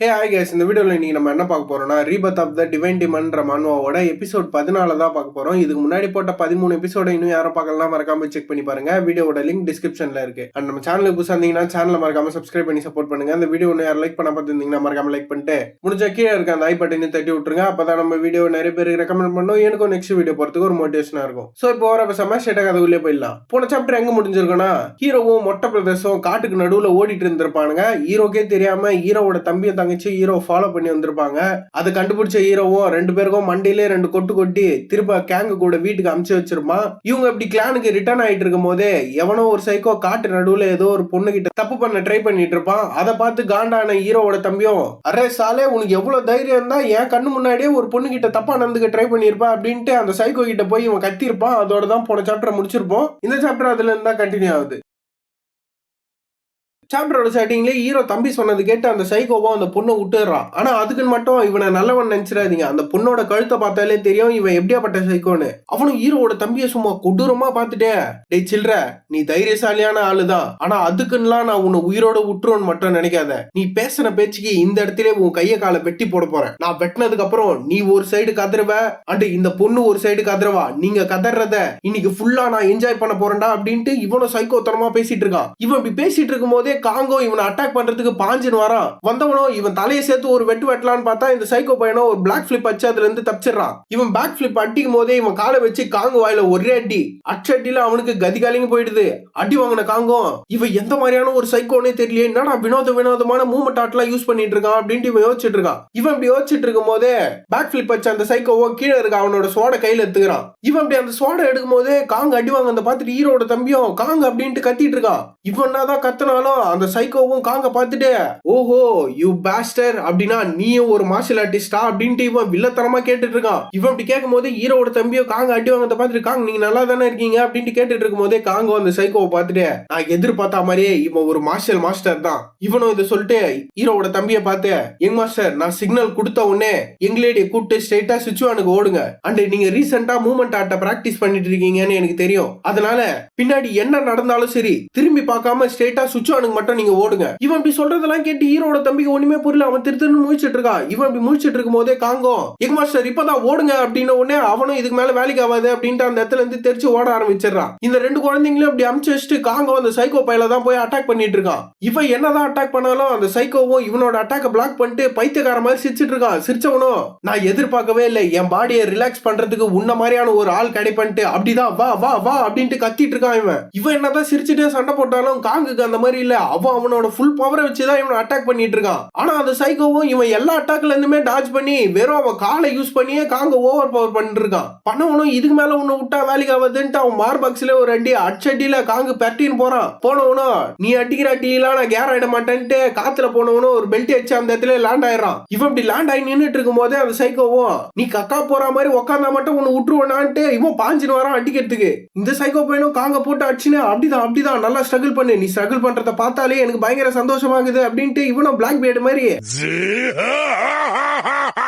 Hey hi guys, இந்த வீடியோவில் இன்னைக்கு நம்ம என்ன பார்க்க போறோம்னா rebirth of the divine demon மன்வாவோட எபிசோட் 14 தான் பார்க்க போறோம். இதுக்கு முன்னாடி போட்ட 13 எபிசோட இன்னும் யாரும் பார்க்கலாம் மறக்காம செக் பண்ணி பாருங்க. வீடியோட லிங்க் டிஸ்கிரிப்ஷன்ல இருக்கு. அண்ட் நம்ம சேனலுக்கு புதுசா இருந்தீங்கன்னா சேனலை மறக்காம சப்ஸ்கிரைப் பண்ணி சப்போர்ட் பண்ணுங்க. இந்த வீடியோ யாரும் லைக் பண்ண பார்த்துருந்தீங்கன்னா மறக்காம லைக் பண்ணிட்டு முடிஞ்ச கீழே இருக்க அந்த ஐ பட்டனையும் தட்டி விட்டுருங்க. அப்பதான் நம்ம வீடியோ நிறைய பேருக்கு ரெக்கமெண்ட் பண்ணோம். எனக்கும் நெக்ஸ்ட் வீடியோ போறதுக்கு ஒரு மோட்டிவேஷனா இருக்கும். ஸோ இப்போ வர பேசாம ஸ்ட்ரெயிட்டா கதை போயிடலாம். போன சாப்டர் எங்க முடிஞ்சிருக்குன்னா ஹீரோவும் மொட்டை பிரதேசம் காட்டுக்கு நடுவுல ஓடிட்டு இருந்திருப்பானுங்க. ஹீரோக்கே தெரியாம ஹீரோவோட தம்பியை தங்கச்சி ஹீரோ ஃபாலோ பண்ணி வந்திருப்பாங்க. அதை கண்டுபிடிச்ச ஹீரோவும் 2 பேருக்கும் மண்டையிலே 2 கொட்டு கொட்டி திரும்ப கேங்கு கூட வீட்டுக்கு அனுப்பிச்சு வச்சிருப்பான். இவங்க இப்படி கிளானுக்கு ரிட்டர்ன் ஆயிட்டு இருக்கும் போதே எவனோ ஒரு சைக்கோ காட்டு நடுவுல ஏதோ ஒரு பொண்ணு கிட்ட தப்பு பண்ண ட்ரை பண்ணிட்டு இருப்பான். அதை பார்த்து காண்டான ஹீரோவோட தம்பியும், அரே சாலே உனக்கு எவ்வளவு தைரியம் இருந்தா என் கண்ணு முன்னாடியே ஒரு பொண்ணு கிட்ட தப்பா நடந்துக்க ட்ரை பண்ணிருப்பா அப்படின்ட்டு அந்த சைக்கோ கிட்ட போய் இவன் கத்திருப்பான். அதோட தான் போன சாப்டர் முடிச்சிருப்போம். இந்த சாப்டர் அதுல இருந்தா கண்டினியூ ஆகுது. சாப்டரோட ஸ்டார்டிங்ல ஹீரோ தம்பி சொன்னது கேட்டு அந்த சைக்கோவா அந்த பொண்ணை விட்டுறான். ஆனா அதுக்குன்னு மட்டும் இவனை நல்லவன் நினைச்சிடாதீங்க. அந்த பொண்ணோட கழுத்தை பார்த்தாலே தெரியும் இவன் எப்படியாப்பட்ட சைக்கோன்னு. அவனும் ஹீரோவோட தம்பியை சும்மா கொடூரமா பார்த்துட்டே, டேய் சில்ற, நீ தைரியசாலியான ஆளுதான், ஆனா அதுக்குன்னுலாம் நான் உன்னை உயிரோட விட்டுருன்னு மட்டும் நினைக்காத. நீ பேசின பேச்சுக்கு இந்த இடத்துல உன் கைய காலை வெட்டி போட போறேன். நான் வெட்டினதுக்கு அப்புறம் நீ ஒரு சைடு கதறுவ அண்ட் இந்த பொண்ணு ஒரு சைடு கதறவா. நீங்க கதறத இன்னைக்கு ஃபுல்லா நான் என்ஜாய் பண்ண போறேன்டா அப்படின்ட்டு இவனும் சைக்கோத்தனமா பேசிட்டு இருக்கான். இவன் இப்படி பேசிட்டு இருக்கும் போதே காங்கோ இவனை அட்டாக் பண்றதுக்கு பாஞ்சின்னு வரான். வந்தவனோ இவன் தலையை சேர்த்து ஒரு வெட்டு வெட்டலான்னு பார்த்தா இந்த சைக்கோ பையனோ ஒரு பிளாக் பிளிப் அடிச்சு அதுல இருந்து தப்பிச்சிடறான். இவன் பேக் பிளிப் அடிக்கும் போதே இவன் காலை வச்சு காங்கோ வாயில ஒரே அடி. அடில அவனுக்கு கதி காலிங்க போயிடுது. அடி வாங்கின காங்கோ இவன் எந்த மாதிரியான ஒரு சைக்கோனே தெரியல, என்னடா வினோதமான மூவ்மெண்ட் ஆட்லாம் யூஸ் பண்ணிட்டு இருக்கான் அப்படின்ட்டு இவன் யோசிச்சுட்டு இருக்கான். இவன் இப்படி யோசிச்சுட்டு இருக்கும் போதே பேக் பிளிப் அடிச்ச அந்த சைக்கோவோ கீழே இருக்க அவனோட சோட கையில எடுத்துக்கிறான். இவன் அப்படி அந்த சோட எடுக்கும் போதே காங்க அடி வாங்க அந்த பார்த்துட்டு ஹீரோட தம்பியும் காங்க அப்படின்ட்டு கத்திட்டு இருக்கான். இவன் தான் கத்தினாலும் அந்த சைக்கோவும் காங்க பார்த்துட்டு, ஓஹோ யூ பாஸ்டர், அப்படின்னா நீயும் ஒரு மார்ஷல் ஆர்டிஸ்டா அப்படின்ட்டு இவன் வில்லத்தனமா கேட்டுட்டு இருக்கான். இவன் அப்படி கேட்கும் போது ஹீரோட தம்பியோ காங்க அடி வாங்க பார்த்துட்டு, காங்க நீங்க நல்லா தானே இருக்கீங்க அப்படின்ட்டு கேட்டுட்டு இருக்கும் போதே காங்கோ அந்த சைக்கோவை பார்த்துட்டு, நான் எதிர்பார்த்த மாதிரியே இவன் ஒரு மார்ஷல் மாஸ்டர் தான். இவனும் இதை சொல்லிட்டு ஹீரோவோட தம்பியை பார்த்து, எங் மாஸ்டர் நான் சிக்னல் கொடுத்த உடனே எங்களேடிய கூப்பிட்டு ஸ்ட்ரெயிட்டா சிச்சுவானுக்கு ஓடுங்க. அண்ட் நீங்க ரீசெண்டா மூவ்மெண்ட் ஆர்ட்ட பிராக்டிஸ் பண்ணிட்டு இருக்கீங்கன்னு எனக்கு தெரியும். அதனால பின்னாடி என்ன நடந்தாலும் சரி திரும்பி பார்க்காம ஸ்ட்ரெயிட்டா சுச்சுவானுக்கு மட்டும் நீங்க ஓடுங்க. இவன் இப்படி சொல்றதெல்லாம் கேட்டு ஹீரோட தம்பிக்கு ஒண்ணுமே புரியல. அவன் திருத்தன்னு முழிச்சிட்டு இருக்கான். இவன் இப்படி முழிச்சிட்டு இருக்கும் போதே காங்கோ, எங் மாஸ்டர் இப்பதான் ஓடுங்க அப்படின்னு உடனே அவனும் இதுக்கு மேல வேலைக்கு ஆகாது அப்படின்ட்டு அந்த இடத்துல இருந்து தெரிச்சு ஓட ஆரம்பிச்சிடறான். இந்த 2 குழந்தைங்களும் அப்படி அமுச்சு வச்சுட்டு காங்கோ அந்த சைக்கோ பையில தான் போய் அட்டாக் பண்ணிட்டு இருக்கான். இவன் என்னதான் அட்டாக் பண்ணாலும் அந்த சைக்கோவும் இவனோட அட்டாக்க பிளாக் பண்ணிட்டு பைத்தியக்கார மாதிரி சிரிச்சிட்டு இருக்கான். சிரிச்சவனும், நான் எதிர்பார்க்கவே இல்லை என் பாடியை ரிலாக்ஸ் பண்றதுக்கு உன்ன மாதிரியான ஒரு ஆள் கிடைப்பன்ட்டு, அப்படிதான் வா வா வா அப்படின்ட்டு கத்திட்டு இருக்கான். இவன் என்னதான் சிரிச்சுட்டே சண்டை போட்டாலும் காங்குக்கு அந்த மாதிரி இல்ல. அவனோட ஃபுல் பவரை வச்சுதான் இவனை அட்டாக் பண்ணிட்டு இருக்கான். ஆனா அந்த சைக்கோவும் இவன் எல்லா அட்டாக்ல இருந்துமே டாஜ் பண்ணி வெறும் அவன் காலை யூஸ் பண்ணியே காங்க ஓவர் பவர் பண்ணிட்டு இருக்கான். பண்ணவனும் இதுக்கு மேல உன்னை விட்டா வேலைக்கு ஆகுதுன்ட்டு அவன் மார்பாக்ஸ்ல ஒரு அடி அடிச்சடியில காங்கு பெட்டின்னு போறான். போனவனும் நீ அடிக்கிற அடியெல்லாம் நான் கேர் ஆயிட மாட்டேன்ட்டு காத்துல போனவனும் ஒரு பெல்ட் அடிச்சு அந்த இடத்துல லேண்ட் ஆயிடுறான். இவன் இப்படி லேண்ட் ஆகி நின்றுட்டு இருக்கும் போதே அந்த சைக்கோவும் நீ கக்கா போற மாதிரி உட்காந்தா மட்டும் உன்னை விட்டுருவான்ட்டு இவன் பாஞ்சின்னு வரான் அடிக்கிறதுக்கு. இந்த சைக்கோ பையனும் காங்க போட்டு அடிச்சுன்னு அப்படிதான் நல்லா ஸ்ட்ரகிள் பண்ணு, நீ ஸ்ட்ரகிள் பண்றத பார்த்தாலே எனக்கு பயங்கர சந்தோஷமாகுது அப்படின்ட்டு இவனும் பிளாக் பேர்டு மாதிரி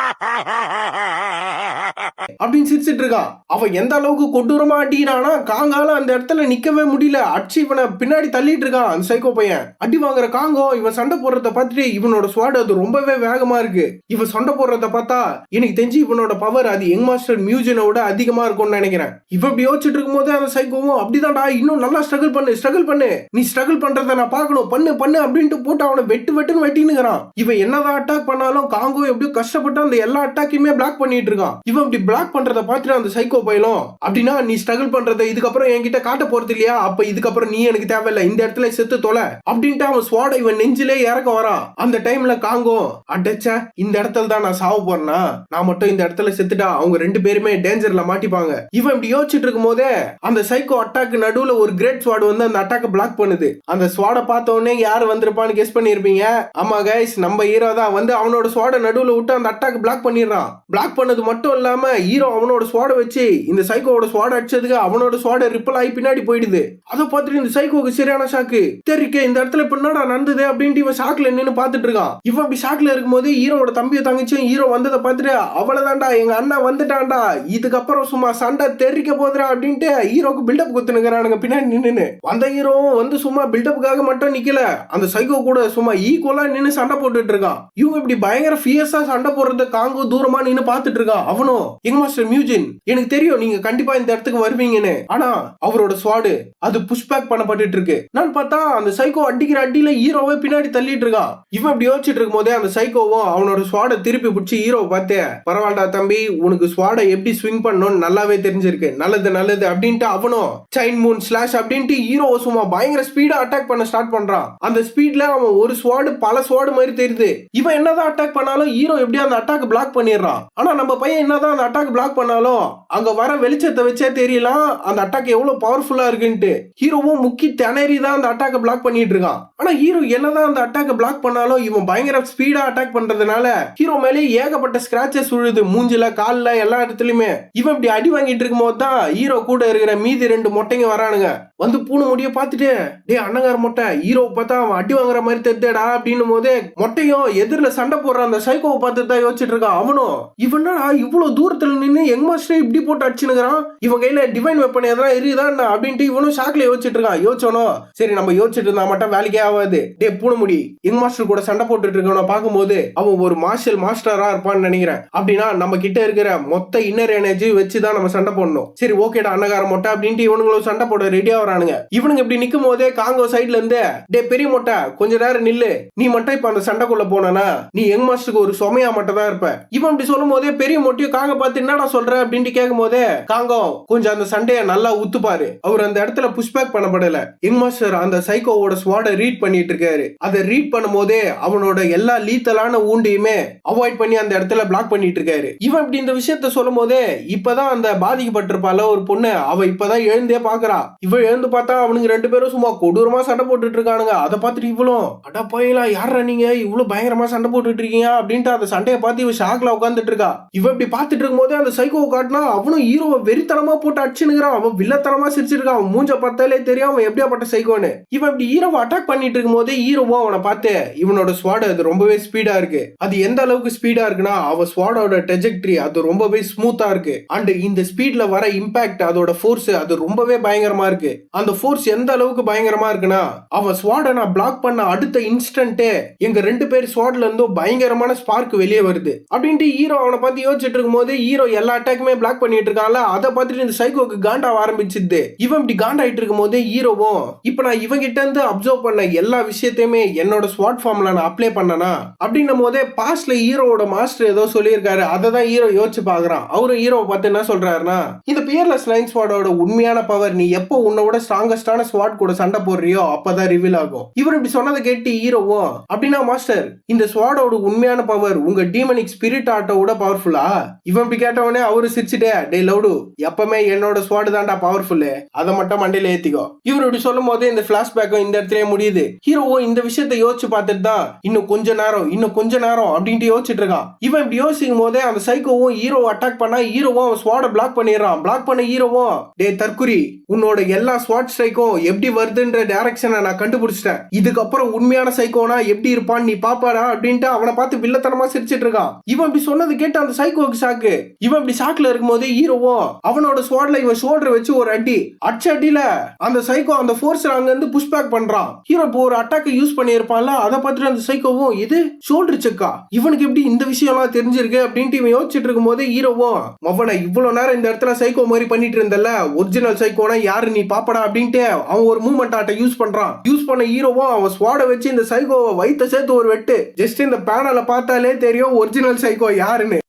அப்படின்னு சிரிச்சிட்டு இருக்கான். அவன் எந்த அளவுக்கு கொடூரமா அடிக்கிறானா காங்கால அந்த இடத்துல நிக்கவே முடியல. அடிச்சு இவனை பின்னாடி தள்ளிட்டு இருக்கான் அந்த சைக்கோ பையன். அடி வாங்குற காங்கோ இவன் சண்டை போடுறத பார்த்துட்டு இவனோட ஸ்வாட் அது ரொம்பவே வேகமா இருக்கு. இவன் சண்டை போடுறத பார்த்தா எனக்கு தெரிஞ்சு இவனோட பவர் அது யங் மாஸ்டர் மியூஜினோட அதிகமா இருக்கும்னு நினைக்கிறேன். இவன் இப்படி யோசிச்சுட்டு இருக்கும் போது அந்த சைக்கோவும் அப்படிதான்டா இன்னும் நல்லா ஸ்ட்ரகிள் பண்ணு, நீ ஸ்ட்ரகிள் பண்றத நான் பார்க்கணும், பண்ணு அப்படின்ட்டு போட்டு அவனை வெட்டுன்னு வெட்டினுங்கிறான். இவன் என்னதான் அட்டாக் பண்ணாலும் காங்கோ எப்படியோ கஷ்டப்பட்டு அந்த எல்லா அட்டாக்கையுமே பிளாக் பண்ணிட்டு இருக்கான். இவன் இப்படி பிளாக் பண்றத பார்த்துட்டு அந்த சைக்கோ பையலும், அப்படின்னா நீ ஸ்ட்ரகிள் பண்றத இதுக்கப்புறம் என்கிட்ட காட்ட போறது இல்லையா, அப்ப இதுக்கப்புறம் நீ எனக்கு தேவையில்லை, இந்த இடத்துல செத்து தொலை அப்படின்ட்டு அவன் ஸ்வாட இவன் நெஞ்சிலே இறக்க வரான். அந்த டைம்ல காங்கோ, அடச்ச இந்த இடத்துல தான் நான் சாவ போறேன்னா, நான் மட்டும் இந்த இடத்துல செத்துட்டா அவங்க 2 பேருமே டேஞ்சர்ல மாட்டிப்பாங்க. இவன் இப்படி யோசிச்சுட்டு இருக்கும் போதே அந்த சைக்கோ அட்டாக் நடுவுல ஒரு கிரேட் ஸ்வாட் வந்து அந்த அட்டாக்க பிளாக் பண்ணுது. அந்த ஸ்வாட பார்த்த உடனே யாரு வந்திருப்பான்னு கெஸ் பண்ணிருப்பீங்க. ஆமா கைஸ், நம்ம ஹீரோ தான் வந்து அவனோட ஸ்வாட நடுவுல விட்டு அந்த அட்டாக் பிளாக் பண்ணிடுறான். பிளாக் பண்ணது மட்டும் இல்லாம ஹீரோ அவனோட ஸ்வாட வச்சு இந்த சைக்கோவோட ஸ்வாட அடிச்சதுக்கு அவனோட ஸ்வாட ரிப்பல் ஆகி பின்னாடி போயிடுது. அதை பார்த்துட்டு இந்த சைக்கோக்கு சரியான ஷாக்கு. தெரிக்க இந்த இடத்துல இப்ப என்னடா நடந்தது அப்படின்ட்டு இவன் ஷாக்ல நின்னு பாத்துட்டு இருக்கான். இவன் இப்படி ஷாக்ல இருக்கும்போது ஹீரோட தம்பியை தங்கச்சியும் ஹீரோ வந்ததை பார்த்துட்டு அவ்வளவுதான்டா எங்க அண்ணா வந்துட்டான்டா, இதுக்கப்புறம் சும்மா சண்டை தெரிக்க போதுரா அப்படின்ட்டு ஹீரோக்கு பில்டப் குத்துனுங்கிறானுங்க பின்னாடி நின்னு. வந்த ஹீரோவும் வந்து சும்மா பில்டப்புக்காக மட்டும் நிக்கல, அந்த சைக்கோ கூட சும்மா ஈக்குவலா நின்னு சண்டை போட்டுட்டு இருக்கான். இவங்க இப்படி பயங்கர ஃபியர்ஸா சண்டை போடுறத காங்கோ தூரமா நின்னு பாத்துட்டு இருக்கான். அவனும் எங்க மாஸ்டர் மியூஜின், எனக்கு தெரியும் நீங்க கண்டிப்பா இந்த இடத்துக்கு வருவீங்கன்னு, ஆனா அவரோட ஸ்வாடு அது புஷ் பேக் பண்ணப்பட்டு இருக்கு. நான் பார்த்தா அந்த சைக்கோ அடிக்கிற அடியில ஹீரோவை பின்னாடி தள்ளிட்டு இருக்கான். இவன் இப்படி யோசிச்சுட்டு இருக்கும் போதே அந்த சைக்கோவும் அவனோட ஸ்வாட திருப்பி பிடிச்சி ஹீரோவை பார்த்து, பரவாயில்லடா தம்பி, உனக்கு ஸ்வாட எப்படி ஸ்விங் பண்ணணும்னு நல்லாவே தெரிஞ்சிருக்கு, நல்லது நல்லது அப்படின்ட்டு அவனும் சைன் மூன் ஸ்லாஷ் அப்படின்ட்டு ஹீரோவை சும்மா பயங்கர ஸ்பீடா அட்டாக் பண்ண ஸ்டார்ட் பண்றான். அந்த ஸ்பீட்ல அவன் ஒரு ஸ்வாடு பல ஸ்வாடு மாதிரி தெரியுது. இவன் என்னதான் அட்டாக் பண்ணாலும் ஹீரோ எப்படியா அந்த அட்டாக் பிளாக் பண்ணிடுறான். ஆனா நம்ம பையன் என்னதான் அந்த அட்டாக் பிளாக் பண்ணாலும் அங்க வர வெளிச்சத்தை வச்சே தெரியலாம் அந்த அட்டாக் எவ்வளவு பவர்ஃபுல்லா இருக்குன்ட்டு. ஹீரோவும் முக்கி திணறி தான் அந்த அட்டாக் பிளாக் பண்ணிட்டு இருக்கான். ஆனா ஹீரோ என்னதான் அந்த அட்டாக் பிளாக் பண்ணாலும் இவன் பயங்கர ஸ்பீடா அட்டாக் பண்றதுனால ஹீரோ மேலே ஏகப்பட்ட ஸ்கிராச்சஸ் விழுது, மூஞ்சில கால்ல எல்லா இடத்துலயுமே. இவன் இப்படி அடி வாங்கிட்டு இருக்கும் போது தான் ஹீரோ கூட இருக்கிற மீதி 2 மொட்டைங்க வரானுங்க. வந்து பூனை முடிய பார்த்துட்டு, டே அண்ணங்கார மொட்டை, ஹீரோ பார்த்தா அவன் அடி வாங்குற மாதிரி தெரியுதேடா அப்படின்னும் போதே மொட்டையும் எதிரில சண்டை போடுற அந்த சைக்கோவை பார்த்துட்டு தான் யோசிச்சுட்டு இருக்கான். அவனும் இவனா இவ்வளவு தூரத்துல நின்று யங் மாஸ்டர் இப்படி போட்டு அடிச்சுனுங்கிறான், இவன் கையில டிவைன் வெப்பன் எதனா இருக்குதான் அப்படின்ட்டு இவனும் ஷாக்ல யோசிச்சுட்டு இருக்கான். யோசிச்சோனோ சரி நம்ம யோசிச்சுட்டு இருந்தா மட்டும் வேலைக்கே ஆகாது, டே பூனமுடி யங் மாஸ்டர் கூட சண்டை போட்டுட்டு இருக்கவன பார்க்கும்போது அவன் ஒரு மார்ஷல் மாஸ்டரா இருப்பான்னு நினைக்கிறேன். அப்படின்னா நம்ம கிட்ட இருக்கிற மொத்த இன்னர் எனர்ஜி வச்சுதான் நம்ம சண்டை போடணும். சரி ஓகேடா அண்ணகார மொட்டை அப்படின்ட்டு இவனுங்களும் சண்டை போட ரெடியா வரானுங்க. இவனுங்க இப்படி நிக்கும் போதே காங்கோ சைட்ல இருந்து, டே பெரிய மொட்டை கொஞ்ச நேரம் நில்லு, நீ மட்டும் இப்ப அந்த சண்டைக்குள்ள போனா நீ யங் மாஸ்டருக்கு ஒரு சுமையா மட்டும் தான் இருப்ப. இவன் இப்படி சொல்லும் போதே பெரிய மொட்டையும் காங்க பார்த்து என்னடா சொல்ற அப்படின்ட்டு கேட்கும் போதே காங்கோ கொஞ்சம் அந்த சண்டைய நல்லா உத்துப்பாரு. அவர் அந்த இடத்துல புஷ் பேக் பண்ணப்படல. யங் மாஸ்டர் அந்த சைக்கோவோட ஸ்வாட ரீட் பண்ணிட்டு இருக்காரு. அதை ரீட் பண்ணும் போதே அவனோட எல்லா லீத்தலான ஊண்டையுமே அவாய்ட் பண்ணி அந்த இடத்துல பிளாக் பண்ணிட்டு இருக்காரு. இவன் இப்படி இந்த விஷயத்த சொல்லும் போதே இப்பதான் அந்த பாதிக்கப்பட்டிருப்பால ஒரு பொண்ணு, அவ இப்பதான் எழுந்தே பாக்குறா. இவ எழுந்து பார்த்தா அவனுங்க 2 பேரும் சும்மா கொடூரமா சண்டை போட்டுட்டு இருக்கானுங்க. அதை பார்த்துட்டு இவ்வளோ அடா போயிலா யாரா நீங்க இவ்வளவு பயங்கரமா சண்டை போட்டுட்டு இருக்கீங்க அப்படின்ட்டு அந்த சண்டையை பார்த்து இவ ஷாக்ல உட்காந்துட்டு இருக்கா. இவ இப்படி பார்த்துட்டு இருக்கும் போதே அந்த சைக்கோவை காட்டினா அவனும் ஹீரோவை வெறித்தனமா போட்டு அடிச்சுனுங்கிறான். அவன் வில்லத்தனமா சிரிச்சிருக்கான். அவன் மூஞ்ச பார்த்தாலே தெரியும் அவன் எப்படியாப்பட்ட சைக்கோன்னு. இவன் இப்படி ஹீரோவை அட்டாக் பண்ணிட்டு இருக்கும் போதே ஹீரோவும் அவனை பார்த்து, இவனோட ஸ்வாட் அது ரொம்பவே ஸ்பீடா இருக்கு. அது எந்த அளவுக்கு ஸ்பீடா இருக்குன்னா அவன் ஸ்வாடோட ட்ரெஜெக்டரி அது ரொம்பவே ஸ்மூத்தா இருக்கு. அண்ட் இந்த ஸ்பீட்ல வர இம்பாக்ட் அதோட ஃபோர்ஸ் அது ரொம்பவே பயங்கரமா இருக்கு. அந்த ஃபோர்ஸ் எந்த அளவுக்கு பயங்கரமா இருக்குன்னா அவன் ஸ்வாட நான் பிளாக் பண்ண அடுத்த இன்ஸ்டன்ட்டே எங்க 2 பேர் ஸ்வாட்ல இருந்து பயங்கரமான ஸ்பார்க் வெளியே வருது அப்படின்ட்டு ஹீரோ அவனை பார்த்து யோசிச்சுட்டு இருக்கும் போது ஹீரோ எல்லா அட்டாக்குமே பிளாக் பண்ணிட்டு இருக்கான்ல. அதை பார்த்துட்டு இந்த சைக்கோக்கு காண்டா ஆரம்பிச்சுது. இவன் இப்படி காண்டாயிட்டு இருக்கும் போது ஹீரோவும் இப்ப நான் இவன் கிட்ட இருந்து அப்சர்வ் பண்ண எல்லா விஷயத்தையுமே என்னோட ஸ்வாட் ஃபார்ம்ல நான் அப்ளை பண்ணனா அப்படின்னும் போதே பாஸ்ட்ல ஹீரோவோட மாஸ்டர் ஏதோ சொல்லியிருக்காரு. அதை தான் ஹீரோ யோசிச்சு பாக்குறான். அவரும் ஹீரோவை பார்த்து என்ன சொல்றாருன்னா, இந்த பியர்லெஸ் லைன் ஸ்வாடோட உண்மையான பவர் நீ எப்போ உன்னோட ஸ்ட்ராங்கஸ்டான ஸ்வாட் கூட சண்டை போடுறியோ அப்பதான் ரிவீல் ஆகும். இவர் இப்படி சொன்னதை கேட்டு ஹீரோவும் அப்படின்னா மாஸ்டர் இந்த ஸ்வாடோட உண்மையான பவர் உங்க டீமனிக் ஸ்பிரிட் ஆட்டோட பவர்ஃபுல்லா? இவன் இப்படி கேட்டவனே அவரு சிரிச்சுட்டே, டே லவுடு எப்பவுமே என்னோட ஸ்வாடு தான்டா பவர்ஃபுல், அதை மட்டும் மண்டையில ஏத்திக்கோ. இவர் இப்படி சொல்லும் போது இந்த பிளாஷ்பேக்கும் இந்த இடத்துல முடியுது. ஹீரோவும் இந்த விஷயத்தை யோசிச்சு பார்த்துட்டு தான் இன்னும் கொஞ்ச நேரம் அப்படின்ட்டு யோசிச்சுட்டு இருக்கான். இவன் இப்படி யோசிக்கும் போதே அந்த சைக்கோவும் ஹீரோ அட்டாக் பண்ணா ஹீரோவும் அவன் ஸ்வாட பிளாக் பண்ணிடுறான். பிளாக் பண்ண ஹீரோவும், டே தற்குறி உன்னோட எல்லா ஸ்வாட் ஸ்ட்ரைக்கும் எப்படி வருதுன்ற டைரக்ஷனை நான் கண்டுபிடிச்சிட்டேன், இதுக்கப்புறம் உண்மையான சைக்கோனா எப்படி இருப்பான்னு நீ பாப்பாடா அப்படின்ட்டு அவனை பார்த்து வில்லத்தனமா சிரிச்சிட்டு இருக்கான். இவன் இப்படி சொன்னது கேட்டு அந்த சைக்கோக்கு ஷாக்கு. இவன் இப்படி ஷாக்ல இருக்கும்போது ஹீரோவும் அவனோட ஸ்வாட்ல இவன் ஷோல்டர் வச்சு ஒரு அடியில அந்த சைக்கோ அந்த ஃபோர்ஸ் அங்க இருந்து புஷ் பேக் பண்றான். ஹீரோ இப்போ ஒரு அட்டாக் யூஸ் பண்ணியிருப்பான்ல, அதை பார்த்துட்டு அந்த சைக்கோவும் இது ஷோல்டர் செக்கா, இவனுக்கு எப்படி இந்த விஷயம் எல்லாம் தெரிஞ்சிருக்கு அப்படின்ட்டு இவன் யோசிச்சுட்டு இருக்கும் போது ஹீரோவும் அவனை இவ்வளவு நேரம் இந்த இடத்துல சைக்கோ மாதிரி பண்ணிட்டு இருந்தல, ஒரிஜினல் சைக்கோனா யாரு நீ பாப்படா அப்படின்ட்டு அவன் ஒரு மூவ்மெண்ட் ஆட்ட யூஸ் பண்றான். யூஸ் பண்ண ஹீரோவும் அவன் ஸ்வாட வச்சு இந்த சைக்கோவை வைத்த சேர்த்து ஒரு வெட்டு. ஜஸ்ட் இந்த பேனலை பார்த்தாலே தெரியும் ஒரிஜினல் சைக்கோ யாருன்னு.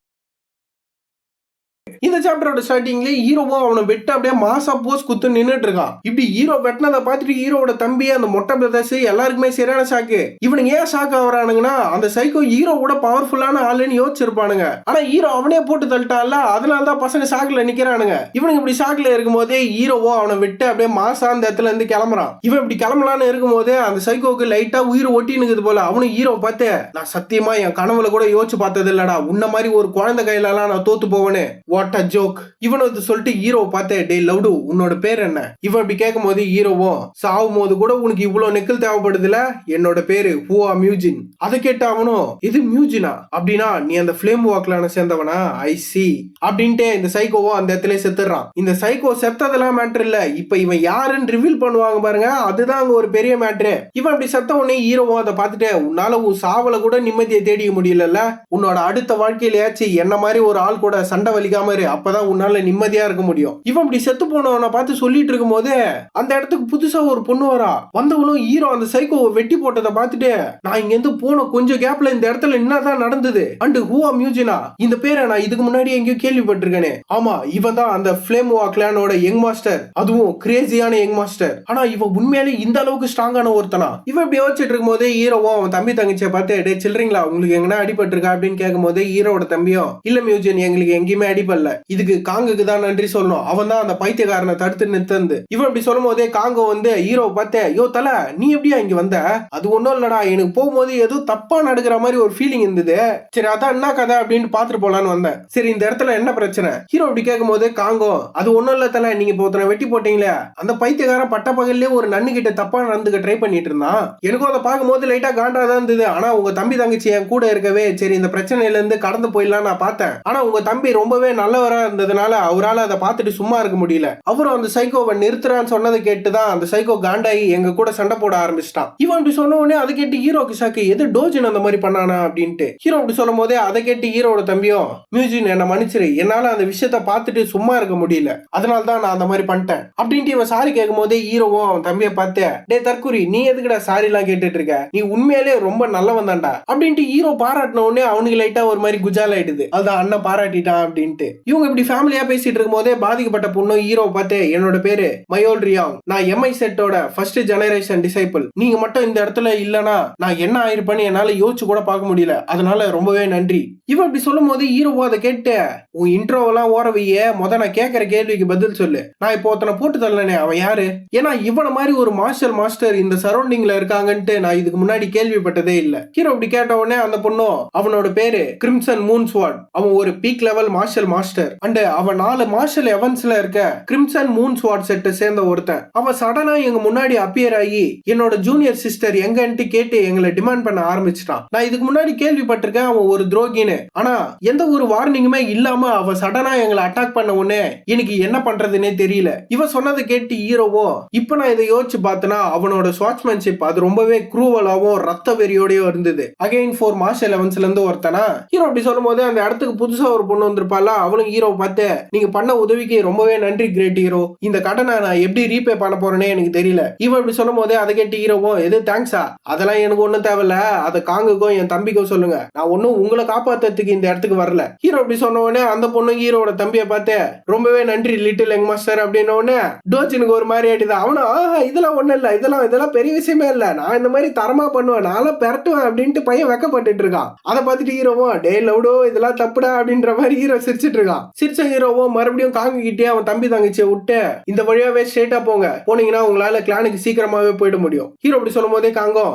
இந்த சாப்டரோட ஸ்டார்டிங்ல ஹீரோவும் அவனை வெட்ட அப்படியே மாசா போஸ் குத்து நின்னுட்டு இருக்கான். இப்படி ஹீரோ வெட்டினதை பார்த்துட்டு ஹீரோட தம்பி அந்த மொட்டை பிரதர்ஸ் எல்லாருக்குமே சரியான ஷாக்கு. இவனுங்க ஏன் ஷாக் ஆகுறானுங்கன்னா அந்த சைக்கோ ஹீரோ கூட பவர்ஃபுல்லான ஆளுன்னு யோசிச்சிருப்பானுங்க. ஆனா ஹீரோ அவனே போட்டு தள்ளிட்டான்ல, அதனாலதான் பசங்க ஷாக்ல நிக்கிறானுங்க. இவனுக்கு இப்படி ஷாக்ல இருக்கும் போதே ஹீரோவும் அவனை விட்டு அப்படியே மாசா அந்த இடத்துல இருந்து கிளம்புறான். இவன் இப்படி கிளம்பலான்னு இருக்கும் போதே அந்த சைக்கோக்கு லைட்டா உயிர் ஒட்டி நிக்குது போல. அவனும் ஹீரோ பார்த்து, நான் சத்தியமா என் கனவுல கூட யோசிச்சு பார்த்தது இல்லடா, உன்ன மாதிரி ஒரு குழந்தை கையில எல்லாம் நான் தோத்து போவேன்னு, வாட் அ ஜோக். இவன் வந்து சொல்லிட்டு ஹீரோ பார்த்து, டே லவ்டு உன்னோட பேர் என்ன? இவன் இப்படி கேட்கும் போது ஹீரோவும், சாவும் போது கூட உனக்கு இவ்வளவு நெக்கல் தேவைப்படுதுல, என்னோட பேரு ஹூஆ மியூஜின். அதை கேட்ட அவனும், இது மியூஜினா அப்படின்னா நீ அந்த ஃபிளேம் வாக்லான சேர்ந்தவனா? ஐ சி அப்படின்ட்டு இந்த சைக்கோவோ அந்த இடத்துல செத்துறான். இந்த சைக்கோ செத்ததெல்லாம் மேட்டர் இல்ல, இப்ப இவன் யாருன்னு ரிவீல் பண்ணுவாங்க பாருங்க, அதுதான் அங்க ஒரு பெரிய மேட்ரு. இவன் அப்படி செத்த உடனே ஹீரோவும் அதை பார்த்துட்டு, உன்னால உன் சாவல கூட நிம்மதியை தேடிக்க முடியல, உன்னோட அடுத்த வாழ்க்கையிலயாச்சும் என்ன மாதிரி ஒரு ஆள் கூட சண்டை வலிக்காம இரு, அப்பதான் உன்னால நிம்மதியா இருக்க முடியும். இவன் இப்படி செத்து போனவனை பார்த்து சொல்லிட்டு இருக்கும் போது அந்த இடத்துக்கு புதுசா ஒரு பொண்ணு வரா. வந்தவளும் ஹீரோ அந்த சைக்கோவை வெட்டி போட்டதை பார்த்துட்டு, நான் இங்க இருந்து போன கொஞ்சம் கேப்ல இந்த இடத்துல என்னதான் நடந்தது அண்ட் ஹூஆ மியூஜினா இந்த பேரை நான் இதுக்கு முன்னாடி எங்கேயோ கேள்விப்பட்டிருக்கேனே. ஆமா, இவன் தான் அந்த ஃபிளேம் வா கிளானோட யங் மாஸ்டர், அதுவும் கிரேசியான யங் மாஸ்டர். ஆனா இவன் உண்மையாலே இந்த அளவுக்கு ஸ்ட்ராங்கான ஒருத்தனா? இவன் இப்படி யோசிச்சுட்டு இருக்கும் போதே ஹீரோவும் அவன் தம்பி தங்கச்சியை பார்த்து, டே சில்றீங்களா, உங்களுக்கு எங்கன்னா அடிபட்டு இருக்கா அப்படின்னு கேட்கும் போது ஹீரோட தம்பியும், இல்ல மியூஜின் எங்களுக்கு எங்கேயுமே அடிபடல, இதுக்கு காங்குக்கு தான் நன்றி சொல்லணும், அவன் தான் அந்த பைத்தியக்காரனை தடுத்து நிறுத்தந்து. இவன் இப்படி சொல்லும் போதே காங்கோ வந்து ஹீரோ பார்த்து, யோ தல நீ எப்படியா இங்க வந்த? அது ஒன்னும் இல்லடா, எனக்கு போகும்போது ஏதோ தப்பா நடக்கிற மாதிரி ஒரு ஃபீலிங் இருந்தது, சரி அதான் என்ன கதை அப்படின்னு பாத்துட்டு போலான்னு வந்தேன், சரி இந்த இடத்துல என்ன பிரச்சனை? ஹீரோ இப்படி கேட்கும் போது காங்கோ, அது ஒன்னும் இல்ல தல, நீங்க இப்போ ஒருத்தனை வெட்டி போட்டீங்களே, அந்த பைத்தியக்காரன் பட்ட பகல்லே ஒரு நன்னு கிட்ட தப்பா நடந்துக்க ட்ரை பண்ணிட்டு இருந்தான். எனக்கும் அதை பார்க்கும் போது லைட்டா காண்டாதான் இருந்தது. ஆனா உங்க தம்பி தங்கச்சி என் கூட இருக்கவே சரி இந்த பிரச்சனையில இருந்து கடந்து போயிடலாம் நான் பார்த்தேன். ஆனா உங்க தம்பி ரொம்பவே நல்லவரா இருந்ததுனால அவரால் அதை பார்த்துட்டு சும்மா இருக்க முடியல. அவரும் அந்த சைக்கோவை நிறுத்துறான்னு சொன்னதை கேட்டுதான் அந்த சைக்கோ காண்டாயி எங்க கூட சண்டை போட ஆரம்பிச்சிட்டான். இவன் இப்படி சொன்ன உடனே அதை கேட்டு ஹீரோக்கு ஷாக்கு, எது டோஜின் அந்த மாதிரி பண்ணானா அப்படின்ட்டு. ஹீரோ அப்படி சொல்லும் போதே அதை கேட்டு ஹீரோட தம்பியும், மியூஜின் என்ன மன்னிச்சிரு, என்னால அந்த விஷயத்த பார்த்துட்டு சும்மா இருக்க முடியல, அதனால தான் நான் அந்த மாதிரி பண்ணிட்டேன் அப்படின்ட்டு இவன் சாரி கேட்கும் போதே ஹீரோவும் அவன் தம்பியை பார்த்து, டே தற்குறி நீ எதுக்குடா சாரி எல்லாம் கேட்டுட்டு இருக்க, நீ உண்மையிலே ரொம்ப நல்லவன் தான்டா அப்படின்ட்டு ஹீரோ பாராட்டின உடனே அவனுக்கு லைட்டா ஒரு மாதிரி குஜால் ஆயிடுது. அதுதான் அண்ணன் பாராட்டிட்டான் அப்படின்ட்டு. இவங்க இப்படி ஃபேமிலியா பேசிட்டு இருக்கும் போதே பாதிக்கப்பட்ட பொண்ணு ஹீரோ பார்த்து, என்னோட பேரு மயோல் ரியாங், நான் எம்ஐ செட்டோட ஃபர்ஸ்ட் ஜெனரேஷன் டிசைபிள், நீங்க மட்டும் இந்த இடத்துல இல்லனா நான் என்ன ஆயிருப்பேன்னு என்னால யோசிச்சு கூட பார்க்க முடியல, அதனால ரொம்பவே நன்றி. இவன் இப்படி சொல்லும் போது ஹீரோவோ அதை கேட்டு, உன் இன்ட்ரோவெல்லாம் ஓரவையே முத நான் கேட்கிற கேள்விக்கு பதில் சொல்லு, நான் இப்போ ஒருத்தனை போட்டு தள்ளனே அவன் யாரு? ஏன்னா இவனை மாதிரி ஒரு மார்ஷல் மாஸ்டர் இந்த சரௌண்டிங்ல இருக்காங்கன்ட்டு நான் இதுக்கு முன்னாடி கேள்விப்பட்டதே இல்ல. ஹீரோ இப்படி கேட்ட உடனே அந்த பொண்ணும், அவனோட பேரு கிரிம்சன் மூன்ஸ்வார்ட், அவன் ஒரு peak level martial master and அவன் 4 மார்ஷல் எவன்ஸ்ல இருக்க கிரிம்சன் மூன்ஸ்வார்ட் செட்டை சேர்ந்த ஒருத்தன். அவன் சடனா எங்க முன்னாடி அப்பியர் ஆகி என்னோட ஜூனியர் சிஸ்டர் எங்கன்ட்டு கேட்டு எங்களை டிமாண்ட் பண்ண ஆரம்பிச்சிட்டான். நான் இதுக்கு முன்னாடி கேள்விப்பட்டிருக்கேன் அவன் ஒரு துரோகின்னு, ஆனா எந்த ஒரு வார்னிங்குமே இல்லாம அவன் சடனா எங்களை அட்டாக் பண்ண உடனே எனக்கு என்ன பண்றதுன்னே தெரியல. இவன் சொன்னதை கேட்டு ஹீரோவும், இப்ப நான் இதை யோசிச்சு பார்த்தனா அவனோட ஸ்வாட்ச்மேன்ஷிப் அது ரொம்பவே குரூவலாவும் ரத்த வெறியோடயும் இருந்தது. அகைன் 4 மார்ஷல் எவன்ஸ்ல இருந்து ஒருத்தனா. ஹீரோ அப்படி சொல்லும் போது அந்த இடத்துக்கு புதுசா ஒரு பொண்ணு வந்திருப்பால, அவளும் ஹீரோ பார்த்து, நீங்க பண்ண உதவிக்கு ரொம்பவே நன்றி கிரேட் ஹீரோ, இந்த கடனை நான் எப்படி ரீபே பண்ண போறேனே எனக்கு தெரியல. இவன் இப்படி சொல்லும் போதே அதை கேட்டு ஹீரோவும், எது தேங்க்ஸா, அதெல்லாம் எனக்கு ஒண்ணும் தேவையில்ல, அதை காங்குக்கும் என் தம்பிக்கும் சொல்லுங்க, நான் ஒன்னும் உங்களை காப்பாத்துறதுக்கு இந்த இடத்துக்கு வரல. ஹீரோ அப்படி சொன்ன உடனே அந்த பொண்ணு ஹீரோட தம்பியை பார்த்து, ரொம்பவே நன்றி லிட்டில் யங் மாஸ்டர் அப்படின்ன உடனே டோஜினுக்கு ஒரு மாதிரி ஆயிடுது. அவனும், இதெல்லாம் ஒண்ணும் இல்ல, இதெல்லாம் பெரிய விஷயமே இல்ல, நான் இந்த மாதிரி தரமா பண்ணுவேன், நான் பெரட்டுவேன் அப்படின்ட்டு பையன் வெக்கப்பட்டு இருக்கான். அதை பார்த்துட்டு ஹீரோவும், டே லவுடோ இதெல்லாம் தப்புடா அப்படின்ற மாதிரி ஹீரோ சிரிச்சிட்டு இருக்கான். சிரிச்ச ஹீரோவும் மறுபடியும் காங்கு கிட்டே அவன் தம்பி தங்கச்சியை விட்டு, இந்த வழியாவே ஸ்ட்ரெயிட்டா போங்க, போனீங்கன்னா உங்களால கிளானுக்கு சீக்கிரமாவே போயிட முடியும். ஹீரோ அப்படி சொல்லும் போதே காங்கோ,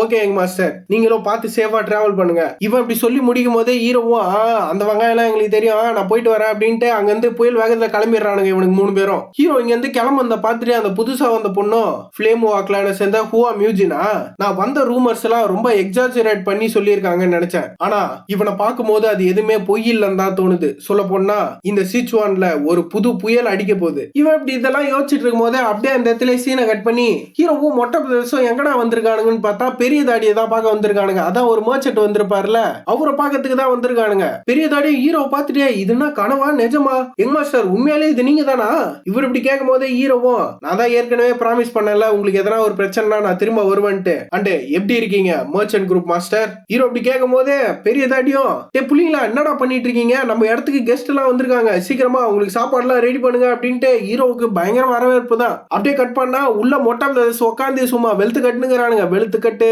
ஓகே யங் மாஸ்டர், நீங்களும் பார்த்து சேஃபா டிராவல் பண்ணுங்க. இவன் இப்படி சொல்லி முடிக்கும் போதே ஹீரோவும், அந்த வெங்காயம் எல்லாம் எங்களுக்கு தெரியும், நான் போயிட்டு வரேன் அப்படின்ட்டு அங்க இருந்து புயல் வேகத்துல கிளம்பிடுறானுங்க இவனுக்கு 3 பேரும். ஹீரோ இங்க இருந்து கிளம்ப வந்த பார்த்துட்டு அந்த புதுசா வந்த பொண்ணும் ஃபிளேம் வா கிளானை சேர்ந்த ஹூஆ மியூஜினா, நான் வந்த ரூமர்ஸ் எல்லாம் ரொம்ப எக்ஸாஜரேட் பண்ணி சொல்லியிருக்காங்கன்னு நினைச்சேன், ஆனா இவனை பார்க்கும்போது அது எதுவுமே பொய் இல்லன்னு தான் தோணுது. சொல்ல போனா இந்த சிச்சுவான்ல ஒரு புது புயல் அடிக்க போகுது. இவன் இப்படி இதெல்லாம் யோசிச்சுட்டு இருக்கும் போதே அப்படியே அந்த இடத்துல சீனை கட் பண்ணி ஹீரோவும் மொட்டை பிரதேசம் எங்கடா வந்திருக்கானுங்கன்னு பார்த்தா பெரிய தாடியை தான் பார்க்க வந்திருக்கானுங்க. அதான் ஒரு மர்ச்சன்ட் வந்திருப்பாருல, அவரை பார்க்கறதுக்கு தான் வந்திருக்கானுங்க. பெரிய தாடியை ஹீரோ பார்த்துட்டே, இதுன்னா கனவா நிஜமா யங் மாஸ்டர், உண்மையாலே இது நீங்க தானா? இவர் இப்படி கேட்கும் போதே ஹீரோவும், நான் தான் ஏற்கனவே ப்ராமிஸ் பண்ணல உங்களுக்கு எதனா ஒரு பிரச்சனைனா நான் திரும்ப வருவேன்ட்டு, அண்டே எப்படி இருக்கீங்க மர்ச்சன்ட் குரூப் மாஸ்டர்? ஹீரோ இப்படி கேட்கும் போதே பெரிய தாடியும், புள்ளிங்களா என்னடா பண்ணிட்டு இருக்கீங்க, நம்ம இடத்துக்கு கெஸ்ட் எல்லாம் வந்திருக்காங்க, சீக்கிரமா உங்களுக்கு சாப்பாடு எல்லாம் ரெடி பண்ணுங்க அப்படின்ட்டு ஹீரோவுக்கு பயங்கர வரவேற்பு தான். அப்படியே கட் பண்ணா உள்ள மொட்டை உட்காந்து சும்மா வெளுத்து கட்டுங்கிறானுங்க, வெளுத்து கட்டு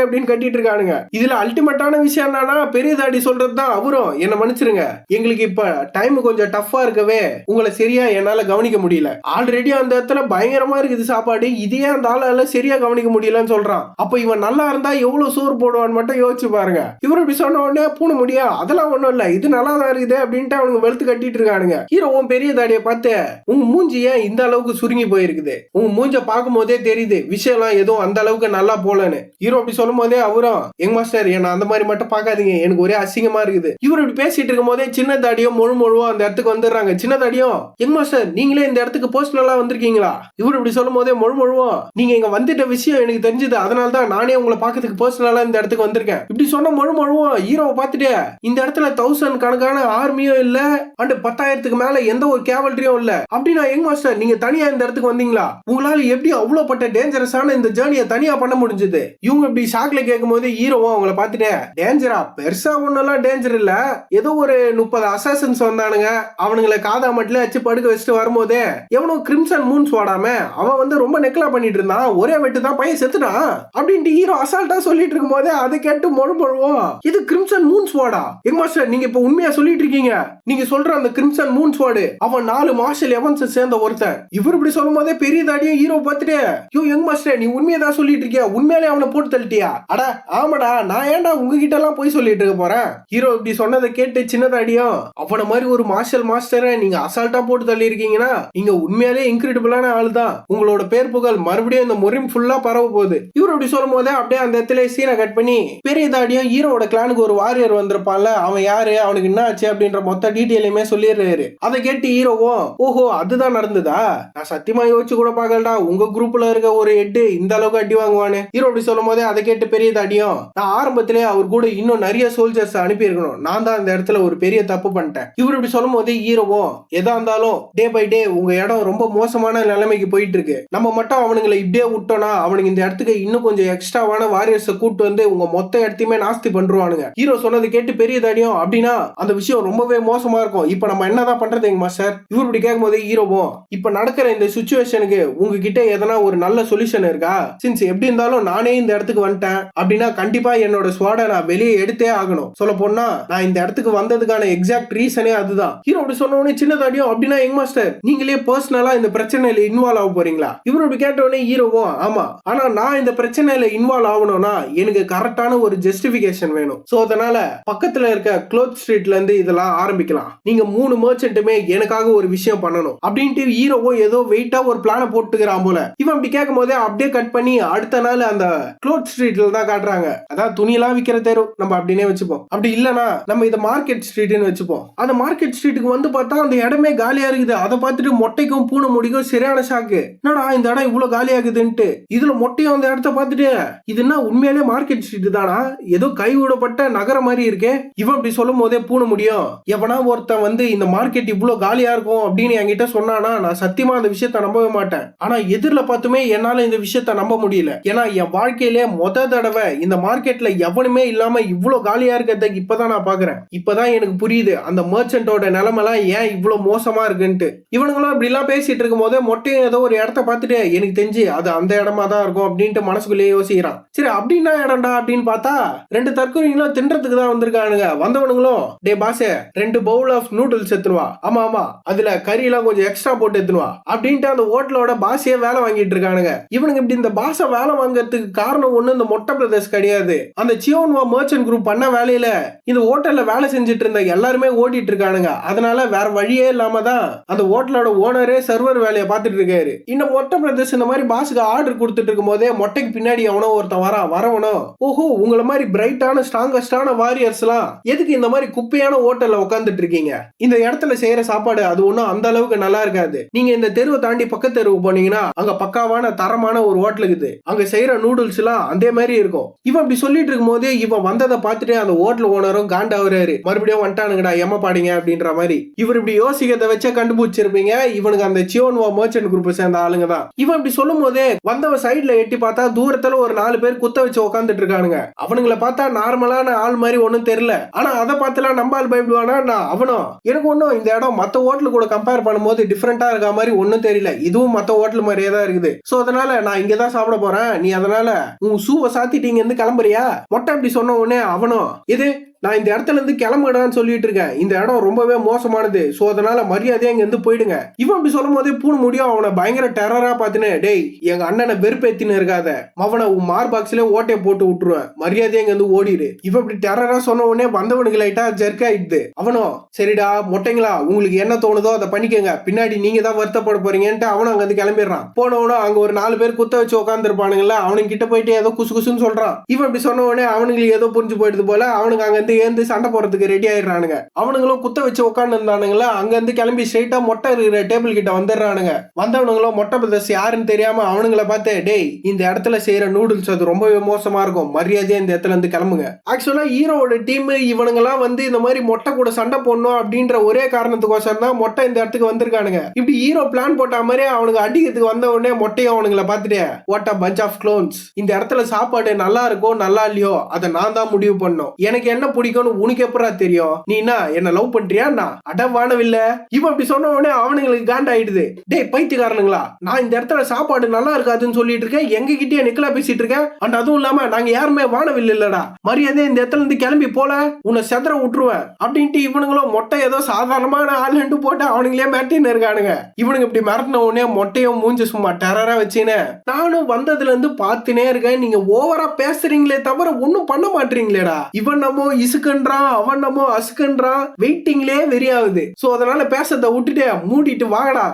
அப்படின்னு கட்டிட்டு இருக்கானுங்க. இதுல அல்டிமேட்டான விஷயம் என்னன்னா பெரிய தாடி சொல்றது தான், அவரும் என்ன மன்னிச்சிருங்க, எங்களுக்கு எங்களுக்கு இப்ப டைம் கொஞ்சம் டஃப்பா இருக்கவே உங்களை சரியா என்னால கவனிக்க முடியல. ஆல்ரெடி அந்த இடத்துல பயங்கரமா இருக்குது சாப்பாடு, இதையே அந்த ஆளால சரியா கவனிக்க முடியலன்னு சொல்றான். அப்ப இவன் நல்லா இருந்தா எவ்வளவு சோறு போடுவான்னு மட்டும் யோசிச்சு பாருங்க. இவரு இப்படி சொன்ன உடனே பூன முடியா அதெல்லாம் ஒண்ணும் இல்ல, இது நல்லா தான் இருக்குது அப்படின்ட்டு அவனுங்க வெளுத்து கட்டிட்டு இருக்கானுங்க. ஹீரோவும் பெரிய தாடியை பார்த்து, உங்க மூஞ்சி ஏன் இந்த அளவுக்கு சுருங்கி போயிருக்குது, உங்க மூஞ்ச பார்க்கும் போதே தெரியுது விஷயம்லாம் எதுவும் அந்த அளவுக்கு நல்லா போலன்னு. ஹீரோ அப்படி சொல்லும் போதே அவரும், எங்க மாஸ்டர் என்ன அந்த மாதிரி மட்டும் பார்க்காதீங்க, எனக்கு ஒரே அசிங்கமா இருக்குது. இவர் இப்படி பேசிட்டு இருக்கும் போதே சின்ன தாடியும் முழுவா அந்த இடத்துக்கு வந்துடுறாங்க. சின்ன தாடியும், எங்க மாஸ்டர் நீங்களே இந்த இடத்துக்கு பர்சனலா வந்திருக்கீங்களா? இவர் இப்படி சொல்லும் போதே முழுவா, நீங்க இங்க வந்துட்ட விஷயம் எனக்கு தெரிஞ்சது, அதனால தான் நானே உங்களை பார்க்கறதுக்கு பர்சனலா இந்த இடத்துக்கு வந்திருக்கேன். இப்படி சொன்ன முழுவா ஹீரோவை பார்த்துட்டு, இந்த இடத்துல 1000 கணக்கான ஆர்மியும் இல்ல அண்ட் 10,000க்கு மேல எந்த ஒரு கேவல்ரியும் இல்ல அப்படின்னா யங் மாஸ்டர் நீங்க தனியா இந்த இடத்துக்கு வந்தீங்களா? உங்களால எப்படி அவ்வளவு பட்ட டேஞ்சரஸான இந்த ஜேர்னியை தனியா பண்ண முடிஞ்சது? இவங்க இப்படி ஷாக்ல கேட்கும் போது ஹீரோவும் அவங்கள பார்த்துட்டு, டேஞ்சரா பெருசா ஒன்னெல்லாம் டேஞ்சர் இல்ல, ஏதோ ஒரு 30 அசாசன்ஸ் வந்தானுங்க, அவனுங்களை காதா மட்டும் வச்சு படுக்க வச்சுட்டு வரும்போதே எவனோ கிரிம்சன் மூன்ஸ் வாடாம அவன் வந்து ரொம்ப நெக்லா பண்ணிட்டு இருந்தான், ஒரே வெட்டு தான் பையன் செத்துட்டான் அப்படின்ட்டு ஹீரோ அசால்ட்டா சொல்லிட்டு இருக்கும் போதே அதை கேட்டு முழுவா, இது கிரிம்சன் மூன்ஸ் வாடா? யங் மாஸ்டர் நீங்க இப்ப உண்மையா சொல்லிட்டு இருக்கீங்க, நீங்க சொல்ற அந்த கிரிம்சன் மூன் ஸ்வார்டு அவன் 4 மார்ஷல் எவன்ஸ் சேர்ந்த ஒருத்தன். இவர் இப்படி சொல்லும் போதே பெரிய தாடியும் ஹீரோ பார்த்துட்டு, யோ யங் மாஸ்டர் நீ உண்மையதான் சொல்லிட்டு இருக்கியா, உண்மையிலே அவனை போட்டு தள்ளிட்டியா? அட ஆமாடா, நான் ஏன்டா உங்ககிட்ட எல்லாம் போய் சொல்லிட்டு இருக்க போறேன்? ஹீரோ இப்படி சொன்னதை கேட்டு சின்ன தாடியும், அவன மாதிரி ஒரு மார்ஷல் மாஸ்டரை நீங்க அசால்ட்டா போட்டு தள்ளி இருக்கீங்கன்னா நீங்க உண்மையிலே இன்கிரெடிபிளான ஆளு தான், உங்களோட பேர் புகழ் மறுபடியும் இந்த மொரிம் ஃபுல்லா பரவ போகுது. இவர் இப்படி சொல்லும் போதே அப்படியே அந்த இடத்துல சீனை கட் பண்ணி பெரிய தாடியும் ஹீரோட கிளானுக்கு ஒரு வாரியர் வந்திருப்பான்ல, அவன் யாரு, அவனுக்கு என்ன ஆச்சு அப்படின்ற மொத்த டீட்டெயிலுமே சொல்லிடுறாரு. அதை கேட்டு ஹீரோவும், ஓஹோ அதுதான் நடந்ததா, நான் சத்தியமா யோசிச்சு கூட பாக்கலடா உங்க குரூப்ல இருக்க ஒரு ஹெட் இந்த அளவுக்கு அடி வாங்குவானு. ஹீரோ அப்படி சொல்லும் போதே அதை கேட்டு பெரிய தாடியும், நான் ஆரம்பத்திலே அவர் கூட இன்னும் நிறைய சோல்ஜர்ஸ் அனுப்பி இருக்கணும், நான் தான் இந்த இடத்துல ஒரு பெரிய தப்பு பண்ணிட்டேன். இவர் இப்படி சொல்லும் போதே ஹீரோவும், எதா இருந்தாலும் டே பை டே உங்க இடம் ரொம்ப மோசமான நிலைமைக்கு போயிட்டு இருக்கு, நம்ம மட்டும் அவனுங்களை இப்படியே விட்டோம்னா அவனுக்கு இந்த இடத்துக்கு இன்னும் கொஞ்சம் எக்ஸ்ட்ராவான வாரியர்ஸை கூட்டு வந்து உங்க மொத்த இடத்தையுமே நாஸ்தி பண்றானுங்க. ஹீரோ சொன்னது கேட்டு பெரிய தாடியும், அப்படின்னா அந்த விஷயம் ரொம்பவே மோசமா இருக்கும், இப்ப நம்ம என்னதான் பண்றது எங்க மாஸ்டர்? இவர் இப்படி கேட்கும் போது ஹீரோவும், இப்ப நடக்கிற இந்த சிச்சுவேஷனுக்கு உங்ககிட்ட எதனா ஒரு நல்ல சொல்யூஷன் இருக்கா? சின்ஸ் எப்படி இருந்தாலும் நானே இந்த இடத்துக்கு வந்துட்டேன் அப்படின்னா கண்டிப்பா என்னோட ஸ்வாட நான் வெளியே எடுத்தே ஆகணும். சொல்ல போனா நான் இந்த இடத்துக்கு வந்ததுக்கான எக்ஸாக்ட் ரீசனே அதுதான். ஹீரோ அப்படி சொன்ன உடனே சின்ன தாடியும், அப்படின்னா எங்க மாஸ்டர் நீங்களே பர்சனலா இந்த பிரச்சனையில இன்வால்வ் ஆக போறீங்களா? இவர் இப்படி கேட்ட உடனே ஹீரோவும், ஆமா, ஆனா நான் இந்த பிரச்சனையில இன்வால்வ் ஆகணும்னா எனக்கு கரெக்டான ஒரு ஜஸ்டிபிகேஷன் வேணும். சோ அதனால பக்கத்துல இருக்க க்ளோத் ஸ்ட்ரீட்ல இருந்து இதெல்லாம் ஆரம்பிக்கலாம், நீங்க 3 மர்ச்சன்ட்டுமே எனக்காக ஒரு விஷயம் பண்ணணும் அப்படின்ட்டு ஹீரோவோ ஏதோ வெயிட்டா ஒரு பிளான போட்டுக்கிறான் போல. இவன் அப்படி கேட்கும் போதே அப்படியே கட் பண்ணி அடுத்த நாள் அந்த க்ளோத் ஸ்ட்ரீட்ல தான் காட்டுறாங்க. அதான் துணியெல்லாம் விக்கிற தெரு நம்ம அப்படின்னே வச்சுப்போம், அப்படி இல்லனா நம்ம இத மார்க்கெட் ஸ்ட்ரீட்னு வச்சுப்போம். அந்த மார்க்கெட் ஸ்ட்ரீட்டுக்கு வந்து பார்த்தா அந்த இடமே காலியா இருக்குது. அதை பார்த்துட்டு மொட்டைக்கும் பூனை முடிக்கும் சரியான ஷாக்கு, என்னடா இந்த இடம் இவ்வளவு காலியாகுதுன்ட்டு. இதுல மொட்டையும் அந்த இடத்த பார்த்துட்டு, இது என்ன உண்மையிலே மார்க்கெட் ஸ்ட்ரீட் தானா, ஏதோ கைவிடப்பட்ட நகர மாதிரி இருக்கே. இவன் அப்படி சொல்லும் போதே பூனை முடியும், எவனா ஒருத்தன் வந்து இந்த மார்க்கெட் இவ்வளவு காலியா இருக்கும் அப்படின்னு என்கிட்ட சொன்னானா நான் சத்தியமா அந்த விஷயத்த நம்பவே மாட்டேன். ஆனா எதிரில பார்த்துமே என்னால இந்த விஷயத்த நம்ப முடியல. ஏன்னா என் வாழ்க்கையிலே தடவை இந்த மார்க்கெட்ல எவனுமே இல்லாம இவ்வளவு காலியா இருக்கிறத இப்பதான் நான் பாக்குறேன். இப்பதான் எனக்கு புரியுது அந்த மர்ச்சன்டோட நிலைமெல்லாம் ஏன் இவ்வளவு மோசமா இருக்குன்ட்டு. இவனுங்களும் இப்படி எல்லாம் பேசிட்டு இருக்கும் போதே மொட்டையும் ஏதோ ஒரு இடத்த பார்த்துட்டு, எனக்கு தெரிஞ்சு அது அந்த இடமா தான் இருக்கும் அப்படின்ட்டு மனசுக்குள்ளேயே யோசிக்கிறான். சரி அப்படின்னா இடம்டா அப்படின்னு பார்த்தா 2 தற்கொலைங்களும் தின்றதுக்கு தான் வந்திருக்கானுங்க. வந்தவனுங்களும், டே பாசே 2 பவுல் ஆஃப் நூடுல்ஸ் எடுத்துனுவா, ஆமா ஆமா அதுல கறி எல்லாம் கொஞ்சம் எக்ஸ்ட்ரா போட்டு எடுத்துனுவா அப்படின்ட்டு அந்த ஹோட்டலோட பாஸையே வேலை வாங்கிட்டு இருக்கானுங்க. இவனுக்கு இப்படி இந்த பாஸை வேலை வாங்கறதுக்கு காரணம் ஒண்ணு இந்த மொட்டை பிரதர்ஸ் கிடையாது. அந்த சியோன்வா மர்ச்சன்ட் குரூப் பண்ண வேலையில இந்த ஹோட்டல்ல வேலை செஞ்சுட்டு இருந்த எல்லாருமே ஓடிட்டு இருக்கானுங்க. அதனால வேற வழியே இல்லாம தான் அந்த ஹோட்டலோட ஓனரே சர்வர் வேலையை பார்த்துட்டு இருக்காரு. இந்த மொட்டை பிரதர்ஸ் இந்த மாதிரி பாஸுக்கு ஆர்டர் கொடுத்துட்டு இருக்கும் போதே மொட்டைக்கு பின்னாடி எவனோ ஒருத்தன் வரவனோ, ஓஹோ உங்களை மாதிரி பிரைட்டான ஸ்ட்ராங்கஸ்டான வாரியர்ஸ் எல்லாம் எதுக்கு இந்த மாதிரி குப்பையான ஹோட்டல்ல உட்காந்துட்டு இருக்கீங்க? இந்த இடத்துல செய்யற சாப்பாடு அது ஒன்னும் அந்த அளவுக்கு நல்லா இருக்காது. நீங்க இந்த தெருவை தாண்டி பக்கத்து தெருவுக்கு போனீங்கன்னா அங்க பக்காவான தரமான ஒரு ஹோட்டல் இருக்குது, அங்க செய்யற நூடுல்ஸ் எல்லாம் அதே மாதிரி இருக்கும். இவன் அப்படி சொல்லிட்டு இருக்கும் போதே இவன் வந்ததை பார்த்துட்டு அந்த ஹோட்டல் ஓனரும் காண்டாவறாரு, மறுபடியும் வந்துட்டானுங்கடா எம்ம பாடிங்க அப்படின்ற மாதிரி. இவர் இப்படி யோசிக்கிறத வச்சே கண்டுபிடிச்சிருப்பீங்க இவனுக்கு அந்த சியோன்வா மர்ச்சன்ட் குரூப் சேர்ந்த ஆளுங்க தான். இவன் இப்படி சொல்லும் போதே வந்தவன் சைட்ல எட்டி பார்த்தா தூரத்துல ஒரு 4 பேர் குத்த வச்சு உட்காந்துட்டு இருக்கானுங்க. அவனுங்களை பார்த்தா நார்மலான ஆள் மாதிரி ஒன்னும் தெரியல. ஆனா அதை பார்த்துலாம் நம்ம ஆள் பயப்படுவானா? நான் அவனும் எனக்கு ஒன்னும் இந்த இடம் மத்த ஹோட்டல் கூட கம்பேர் பண்ணும்போது டிஃபரெண்டா இருக்க மாதிரி ஒன்னும் தெரியல, இதுவும் மத்த ஹோட்டல் மாதிரியே தான் இருக்குது. சோ அதனால நான் இங்கதான் சாப்பிட போறேன், நீ அதனால உன் ஷூவை சாத்திட்டு இங்க இருந்து கிளம்புறியா? மொட்டை அப்படி சொன்ன உடனே அவனும், இது நான் இந்த இடத்துல இருந்து கிளம்புடான்னு சொல்லிட்டு இருக்கேன். இந்த இடம் ரொம்பவே மோசமானது. சோ அதனால மரியாதையா இங்க இருந்து போயிடுங்க. இவன் அப்படி சொல்லும் போதே பூணு முடியும் அவனை பயங்கர டெரரா பாத்துனே, டேய் எங்க அண்ணனை வெறுப்பேத்தின்னு இருக்காத, அவனை உன் மார் பாக்ஸ்ல ஓட்டையை போட்டு விட்டுருவேன், மரியாதையா இங்க இருந்து ஓடிடு. இவ இப்படி டெரரா சொன்ன உடனே வந்தவனுக்கு லைட்டா ஜெர்க் ஆயிடுது. அவனும் சரிடா மொட்டைங்களா உங்களுக்கு என்ன தோணுதோ அதை பண்ணிக்கங்க, பின்னாடி நீங்க தான் வருத்தப்பட போறீங்கன்ட்டு அவனும் அங்க இருந்து கிளம்பிடுறான். போனவனும் அங்க ஒரு 4 பேர் குத்த வச்சு உட்கார்ந்து இருப்பானுங்கல்ல, அவனுக்கு கிட்ட போயிட்டு ஏதோ குசு குசுன்னு சொல்றான். இவன் இப்படி சொன்ன உடனே அவனுங்களுக்கு ஏதோ புரிஞ்சு போயிடுது போல, அவனுக்கு அங்க இருந்து ஏந்து சண்டை போறதுக்கு ரெடி ஆயிடுறானுங்க. அவனுங்களும் குத்த வச்சு உட்கார்ந்து இருந்தானுங்களா, அங்க இருந்து கிளம்பி ஸ்ட்ரைட்டா மொட்டை இருக்கிற டேபிள் கிட்ட வந்துடுறானுங்க. வந்தவனுங்களும் மொட்டை பிரதர்ஸ் யாருன்னு தெரியாம அவனுங்களை பார்த்து, டேய் இந்த இடத்துல செய்யற நூடுல்ஸ் அது ரொம்பவே மோசமா இருக்கும், மரியாதையா இந்த இடத்துல இருந்து கிளம்புங்க. ஆக்சுவலா ஹீரோவோட டீம் இவனுங்கெல்லாம் வந்து இந்த மாதிரி மொட்டை கூட சண்டை போடணும் அப்படின்ற ஒரே காரணத்துக்கோசரம் தான் மொட்டை இந்த இடத்துக்கு வந்திருக்கானுங்க. இப்படி ஹீரோ பிளான் போட்ட மாதிரி அவனுக்கு அடிக்கிறதுக்கு வந்த உடனே மொட்டையும் அவனுங்களை பார்த்துட்டு, what a bunch of clowns, இந்த இடத்துல சாப்பாடு நல்லா இருக்கோ நல்லா இல்லையோ அதை நான் தான் முடிவு பண்ணும், எனக்கு என்ன பிடிக்கும்னு உனக்கு எப்படா தெரியும், நீ என்ன லவ் பண்றியா அடவானவில்ல. இவன் அப்படி சொன்ன உடனே அவனுங்களுக்கு காண்டாயிடுது. டேய் பைத்தியக்காரனுங்களா, நான் இந்த இடத்துல சாப்பாடு நல்லா இருக்காதுன்னு சொல்லிட்டு இருக்கேன், எங்க கிட்டே நிக்கலா பேசிட்டு இருக்கேன், அண்ட் அதுவும் இல்லாம நாங்க யாருமே வானவில்லை இல்லடா, மரியாதை இந்த இடத்துல இருந்து கிளம்பி போல, உன்னை செதற விட்டுருவேன் அப்படின்ட்டு இவனுங்களும் மொட்டை ஏதோ சாதாரணமான ஆளுன்ட்டு போட்டு அவனுங்களே மிரட்டின்னு இருக்கானுங்க. இவனுங்க இப்படி மிரட்டின உடனே மொட்டையும் மூஞ்சி சும்மா டெரரா வச்சுன்னு, நானும் வந்ததுல இருந்து பார்த்துனே இருக்கேன், நீங்க ஓவரா பேசுறீங்களே தவிர ஒன்னும் பண்ண மாட்டீங்களேடா, இவன் நம்ம இசுக்குன்றான் அவன் நம்ம அசுக்குன்றான், வெயிட்டிங்லே வெறியாகுது. சோ அதனால பேசத்தை விட்டுட்டு மூடிட்டு வாங்கடா.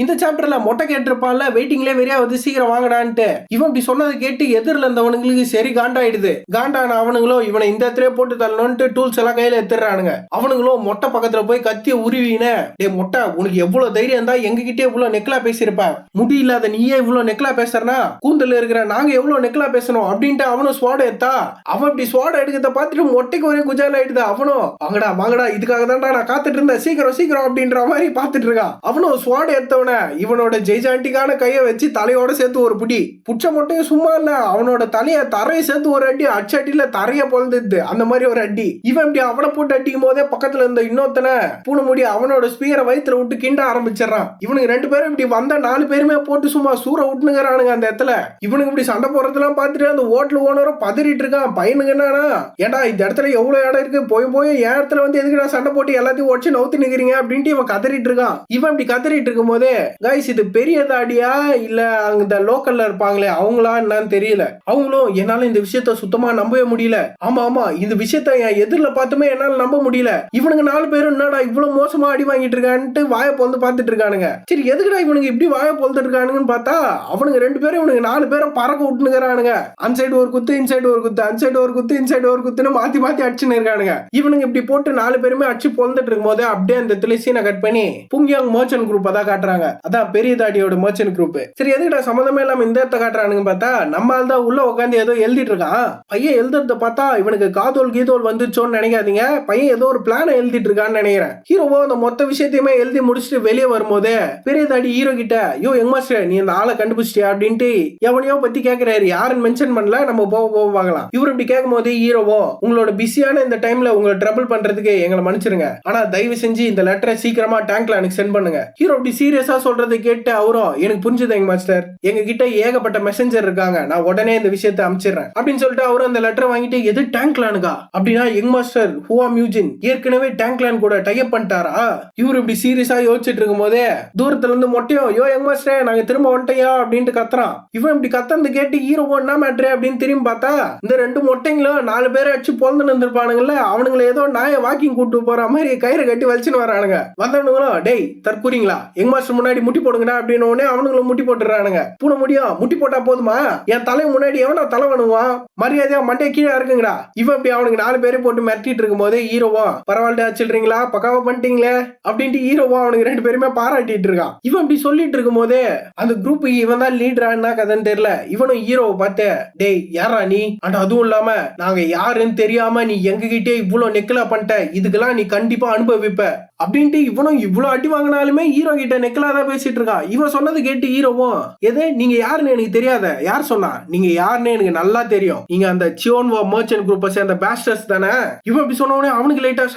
இந்த சாப்டர்ல மொட்டை கேட்டிருப்பான்ல, வெயிட்டிங்ல வெறியா வந்து சீக்கிரம் வாங்கடான்ட்டு. இவன் இப்படி சொன்னதை கேட்டு எதிரில் இருந்தவனுங்களுக்கு சரி காண்டாயிடுது. காண்டான அவனுங்களும் இவனை இந்த இடத்துல போட்டு தள்ளணும்ட்டு டூல்ஸ் எல்லாம் கையில எடுத்துறானுங்க. அவனுங்களும் மொட்டை பக்கத்துல போய் கத்திய உருவின, டே மொட்டை உனக்கு எவ்வளவு தைரியம் இருந்தா எங்க கிட்டே இவ்வளவு நெக்லா பேசியிருப்ப, முடி இல்லாத நீயே இவ்வளவு நெக்லா பேசுறனா, கூந்தல் இருக்கிற நாங்க எவ்வளவு நெக்லா பேசணும் அப்படின்ட்டு அவனும் ஸ்வாட எடுத்தா. அவன் இப்படி ஸ்வாட எடுக்கிறத பார்த்துட்டு மொட்டைக்கு ஒரே குஜால் ஆயிடுது. அவனும் வாங்கடா வாங்கடா இதுக்காக தான்டா நான் காத்துட்டு இருந்தேன், சீக்கிரம் சீக்கிரம் அப்படின்ற மாதிரி பார்த்துட்டு இருக்கான். அவனும் ஸ்வாட எடுத்த இவனோட ஜெய்ஜாண்டிக்கான கையை வச்சு தலையோட சேர்த்து ஒரு புடி புச்ச மொட்டையும் சும்மா இல்ல, அவனோட தலைய தரையை சேர்த்து ஒரு அடி அடிச்சடியில தரைய பொழுது அந்த மாதிரி ஒரு அடி. இவன் இப்படி அவனை போட்டு அடிக்கும் போதே பக்கத்துல இருந்த இன்னொருத்தனை பூனை முடி அவனோட ஸ்பீரை வயிற்றுல விட்டு கிண்ட ஆரம்பிச்சிடறான். இவனுக்கு 2 பேரும் இப்படி வந்த 4 பேருமே போட்டு சும்மா சூற விட்டுனுங்கிறானுங்க அந்த இடத்துல. இவனுக்கு இப்படி சண்டை போறதெல்லாம் பார்த்துட்டு அந்த ஹோட்டல் ஓனரும் பதறிட்டு இருக்கான். பையனுக்கு என்னன்னா, ஏடா இந்த இடத்துல எவ்வளவு இடம் இருக்கு, போய் போய் என் இடத்துல வந்து எதுக்குடா சண்டை போட்டு எல்லாத்தையும் உடச்சு நவுத்தி நிக்கிறீங்க அப்படின்ட்டு இவன் கதறிட்டு இருக்கான். இவன் இப்படி கதறிட்டு இருக்கும் போதே, கைஸ் இது பெரிய தாடியா இல்ல அங்க லோக்கல்ல இருப்பாங்களே அவங்களா என்னன்னு தெரியல, அவங்களும் என்னால இந்த விஷயத்த சுத்தமா நம்பவே முடியல, ஆமா ஆமா இந்த விஷயத்த என் எதிரில பார்த்துமே என்னால நம்ப முடியல, இவனுங்க 4 பேரும் என்னடா இவ்வளவு மோசமா அடி வாங்கிட்டு இருக்கான்ட்டு வாயை பொழுது பார்த்துட்டு இருக்கானுங்க. சரி எதுக்குடா இவனுக்கு இப்படி வாயை பொழுதுட்டு இருக்கானுங்கன்னு பார்த்தா, அவனுங்க 2 பேரும் இவனுக்கு 4 பேரும் பறக்க விட்டுனுங்கிறானுங்க. அன்சைடு ஒரு குத்து இன்சைடு ஒரு குத்து, அன்சைடு ஒரு குத்து இன்சைடு ஒரு குத்துன்னு மாத்தி மாத்தி அடிச்சுன்னு இருக்கானுங்க. இவனுங்க இப்படி போட்டு 4 பேருமே அடிச்சு பொழுதுட்டு இருக்கும் போது அப்படியே அந்த துளசியை கட் பண்ணி புங்கியாங் மர்ச்சன்ட் குரூப் தான் காட்டுறாங்க. அதான் பெரிய தாடியோட மர்ச்சன்ட் குரூப். சரி எதுக்குடா சம்மந்தமே இல்லாம இந்த இடத்த காட்டுறானுங்க பார்த்தா, நம்ம ஆள் தான் உள்ள உட்காந்து ஏதோ எழுதிட்டு இருக்கான். பையன் எழுதுறத பார்த்தா இவனுக்கு காதோல் கீதோல் வந்துச்சோன்னு நினைக்காதீங்க, பையன் ஏதோ ஒரு பிளான எழுதிட்டு இருக்கான்னு நினைக்கிறேன். ஹீரோவோ அந்த மொத்த விஷயத்தையுமே எழுதி முடிச்சுட்டு வெளியே வரும்போது பெரிய தாடி ஹீரோ கிட்ட, யோ யங் மாஸ்டர் நீ அந்த ஆளை கண்டுபிடிச்சிட்டியா அப்படின்ட்டு எவனையோ பத்தி கேட்கிறாரு. யாருன்னு மென்ஷன் பண்ணல, நம்ம போக பார்க்கலாம். இவரு இப்படி கேட்கும் போது ஹீரோவோ, உங்களோட பிஸியான இந்த டைம்ல உங்களை ட்ரபிள் பண்றதுக்கு எங்களை மன்னிச்சிருங்க, ஆனா தயவு செஞ்சு இந்த லெட்டரை சீக்கிரமா டேங்க்ல எனக்கு சென்ட் பண்ணுங்க. ஹீரோ இப்படி சீரியஸா சொல்றதை கேட்டு அவரும், எனக்கு புரிஞ்சுது எங்க மாஸ்டர், எங்க கிட்ட ஏகப்பட்ட மெசஞ்சர் இருக்காங்க, நான் உடனே இந்த விஷயத்தை அனுப்பிச்சிடுறேன் அப்படின்னு சொல்லிட்டு அவரும் அந்த லெட்டரை வாங்கிட்டு, எது டேங்க்லானுக்கா அப்படின்னா, யங் மாஸ்டர் ஹுவா மியூஜின் ஏற்கனவே டேங்க்லான் கூட டைப் பண்ணிட்டாரா. இவரு இப்படி சீரியஸா யோசிச்சுட்டு இருக்கும் போதே தூரத்துல இருந்து மொட்டையும், யோ யங் மாஸ்டர் நாங்க திரும்ப வந்துட்டையா அப்படின்ட்டு கத்துறான். இவன் இப்படி கத்தந்து கேட்டு ஹீரோ என்ன மேட்ரு அப்படின்னு திரும்பி பார்த்தா, இந்த 2 மொட்டைங்களும் 4 பேரை அடிச்சு பொழுது இருந்திருப்பானுங்கல்ல, அவனுங்களை ஏதோ நாயை வாக்கிங் கூட்டு போற மாதிரி கயிறு கட்டி வச்சுன்னு வரானுங்க. வந்தவனுங்களும், டேய் தற்கூறீங்களா எங் மாஸ்டர் முன்னாடி முட்டி போடுங்கடா அப்படின்னு உடனே அவனுங்களும் முட்டி போட்டுறானுங்க. பூனை முடியும் முட்டி போட்டா போதுமா, என் தலை முன்னாடி எவனா தலை வேணுவான், மரியாதையா மண்டே கீழே இருக்குங்கடா. இவன் அப்படி அவனுக்கு 4 பேரை போட்டு மிரட்டிட்டு இருக்கும் போதே ஹீரோவா, பரவாயில்ல ஆச்சுறீங்களா பக்காவா பண்ணிட்டீங்களே அப்படின்ட்டு ஹீரோவா அவனுக்கு 2 பேருமே பாராட்டிட்டு இருக்கான். இவன் அப்படி சொல்லிட்டு இருக்கும் போதே அந்த குரூப் இவன் தான் லீடரா என்ன கதைன்னு தெரியல. இவனும் ஹீரோவை பார்த்து, டேய் யாரா நீ, அண்ட் அதுவும் இல்லாம நாங்க யாருன்னு தெரியாம நீ எங்க கிட்டே இவ்வளவு நெக்கலா பண்ணிட்ட, இதுக்கெல்லாம் நீ கண்டிப்பா அனுபவிப்ப அப்படின்ட்டு இவனும் இவ்வளவு அடி வாங்கினாலுமே ஹீரோ கிட்ட நெக்கலா தான் பேசிட்டு இருக்கான். இவன் சொன்னது கேட்டு ஹீரோவும், எது நீங்க யாருன்னு எனக்கு தெரியாத, யார் சொன்னா, நீங்க யாருன்னு எனக்கு நல்லா தெரியும், நீங்க அந்த சியோன்வா மர்ச்சன்ட் குரூப்பை சேர்ந்த பேஸ்டர்ஸ் தானே. இவன் இப்படி சொன்னவனே அவனுக்கு லைட்டா